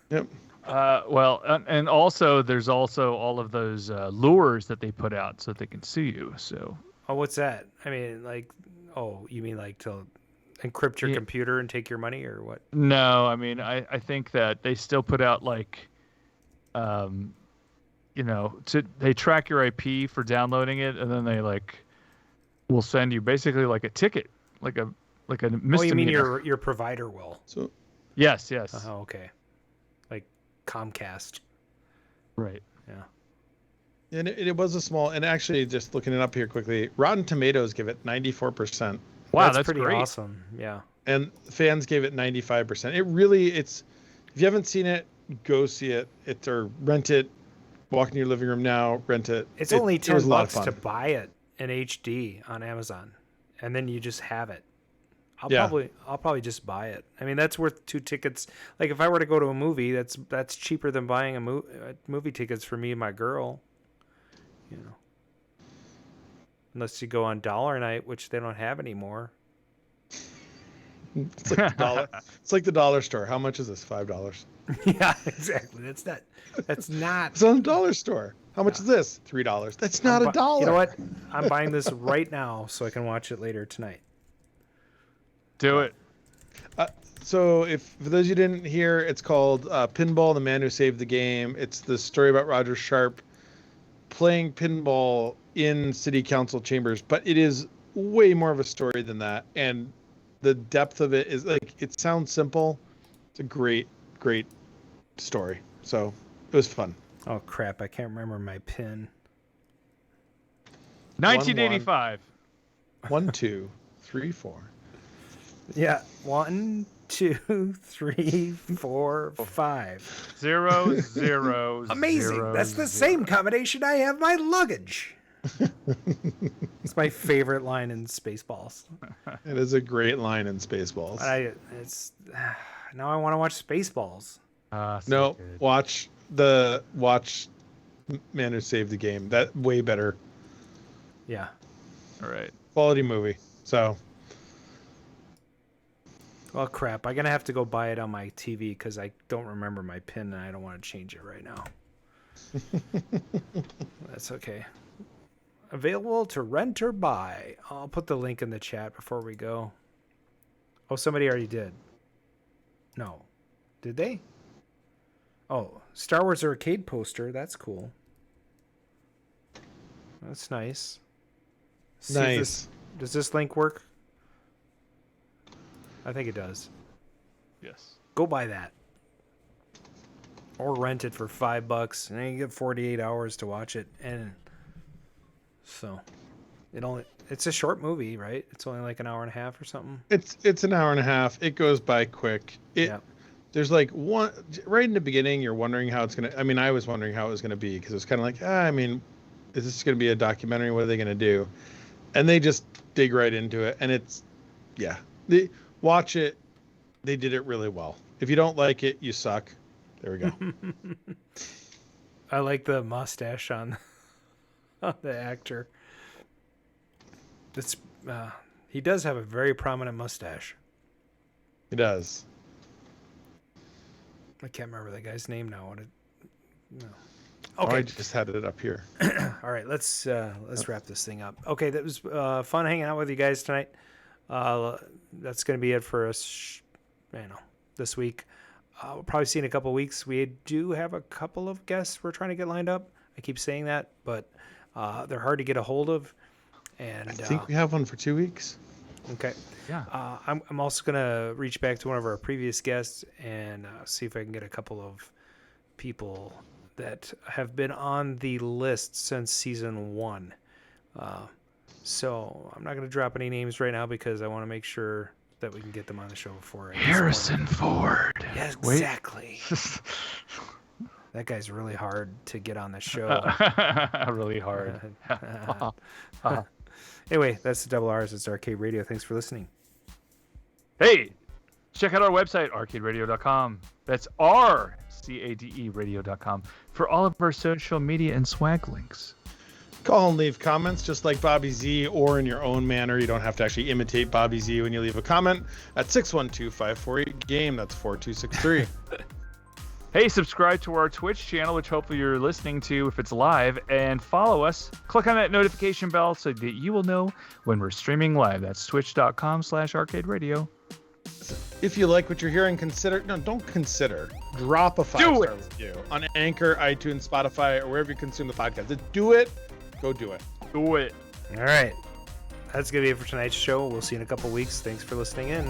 Yep. Well, and also there's also all of those lures that they put out so that they can sue you. So. Oh, what's that? I mean, like, you mean like to encrypt your computer and take your money, or what? No, I mean, I think that they still put out like, they track your IP for downloading it, and then they will send you basically like a ticket, like a misdemeanor. Oh, you mean your provider will? So. Yes. Oh, okay. Like Comcast. Right. Yeah. And it was a small, and actually just looking it up here quickly, Rotten Tomatoes give it 94%. Wow, that's pretty great. awesome. Yeah. And fans gave it 95%. It really, if you haven't seen it, go see it. Or rent it. Walk in your living room now, rent it. It's only $10 to buy it in HD on Amazon, and then you just have it. I'll probably just buy it. I mean, that's worth 2 tickets. Like, if I were to go to a movie, that's cheaper than buying movie tickets for me and my girl. Unless you go on Dollar Night, which they don't have anymore. It's like $1. It's like the dollar store. How much is this? $5. Yeah, exactly. That's not. It's on the dollar store. How much is this? $3. That's not $1. You know what? I'm buying this right now so I can watch it later tonight. Do it. So for those you didn't hear, it's called Pinball, the Man Who Saved the Game. It's the story about Roger Sharp playing pinball in city council chambers, but it is way more of a story than that. And the depth of it is, like, it sounds simple. It's a great, great story. So it was fun. Oh, crap. I can't remember my pin. 1985. 1, 2, 3, 4. Yeah. 1, 2, 3, 4, 5. 0, 0. Amazing. 0, That's the 0. same combination I have my luggage. It's my favorite line in Spaceballs. It is a great line in Spaceballs. Now I want to watch Spaceballs. No, good. watch Man Who Saved the Game. That way better. Yeah. All right. Quality movie. So. Well, crap. I'm going to have to go buy it on my TV because I don't remember my pin and I don't want to change it right now. That's okay. Available to rent or buy. I'll put the link in the chat before we go. Oh, somebody already did. No. Did they? Oh, Star Wars arcade poster. That's cool. That's nice. Nice. Does this link work? I think it does. Yes. Go buy that. Or rent it for $5, and then you get 48 hours to watch it. And so, It's a short movie, right? It's only like an hour and a half or something. It's an hour and a half. It goes by quick. There's like one right in the beginning. You're wondering how it's gonna. I mean, I was wondering how it was gonna be because it's kind of like, I mean, is this gonna be a documentary? What are they gonna do? And they just dig right into it, and it's, watch it. They did it really well. If you don't like it, you suck. There we go. I like the mustache on the actor. He does have a very prominent mustache. He does. I can't remember that guy's name now. Okay. Okay. I just had it up here. All right, let's wrap this thing up. Okay, that was fun hanging out with you guys tonight. That's going to be it for us, this week. We'll probably see you in a couple of weeks. We do have a couple of guests we're trying to get lined up. I keep saying that, but they're hard to get a hold of. And I think we have one for 2 weeks. Okay. Yeah. I'm also going to reach back to one of our previous guests and see if I can get a couple of people that have been on the list since season 1. So I'm not going to drop any names right now because I want to make sure that we can get them on the show before Harrison Ford. Yes, exactly. That guy's really hard to get on the show. Really hard. Anyway, that's the Double R's. It's Arcade Radio. Thanks for listening. Hey, check out our website, RcadeRadio.com. That's RcadeRadio radio.com for all of our social media and swag links. Call and leave comments just like Bobby Z, or in your own manner. You don't have to actually imitate Bobby Z when you leave a comment at 612-548-GAME. That's 4263. Hey, subscribe to our Twitch channel, which hopefully you're listening to if it's live, and follow us. Click on that notification bell so that you will know when we're streaming live. That's twitch.com/arcaderadio. If you like what you're hearing, don't consider. Drop a 5-star review on Anchor, iTunes, Spotify, or wherever you consume the podcast. Just do it. Go do it. Do it. All right. That's going to be it for tonight's show. We'll see you in a couple weeks. Thanks for listening in.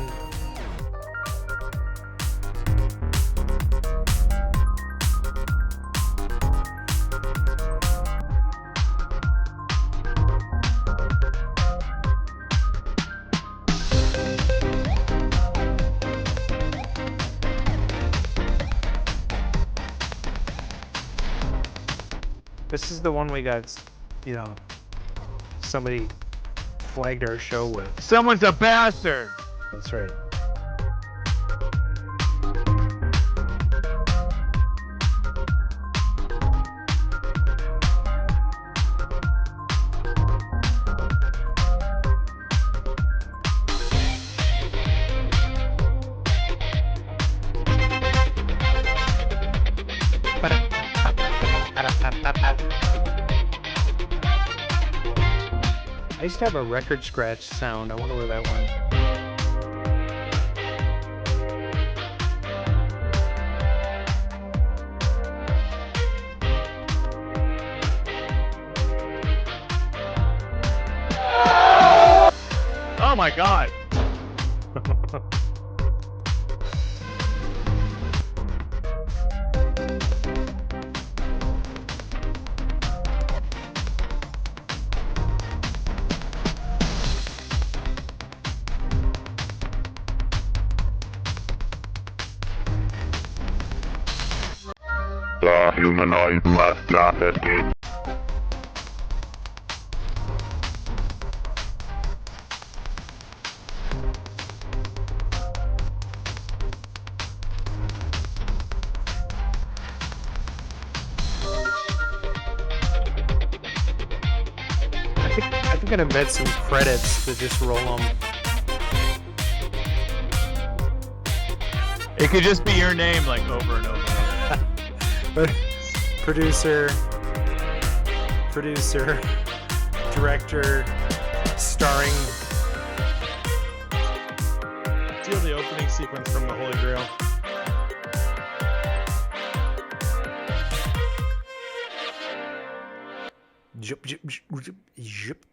This is the one we got, somebody flagged our show with. Someone's a bastard. That's right. I used to have a record scratch sound. I wonder where that went. Oh my God. The humanoid must not escape. I think I'd embed some credits to just roll them. It could just be your name, like over and over. But producer, director, starring. Steal the opening sequence from the Holy Grail. Zip, zip, zip, zip.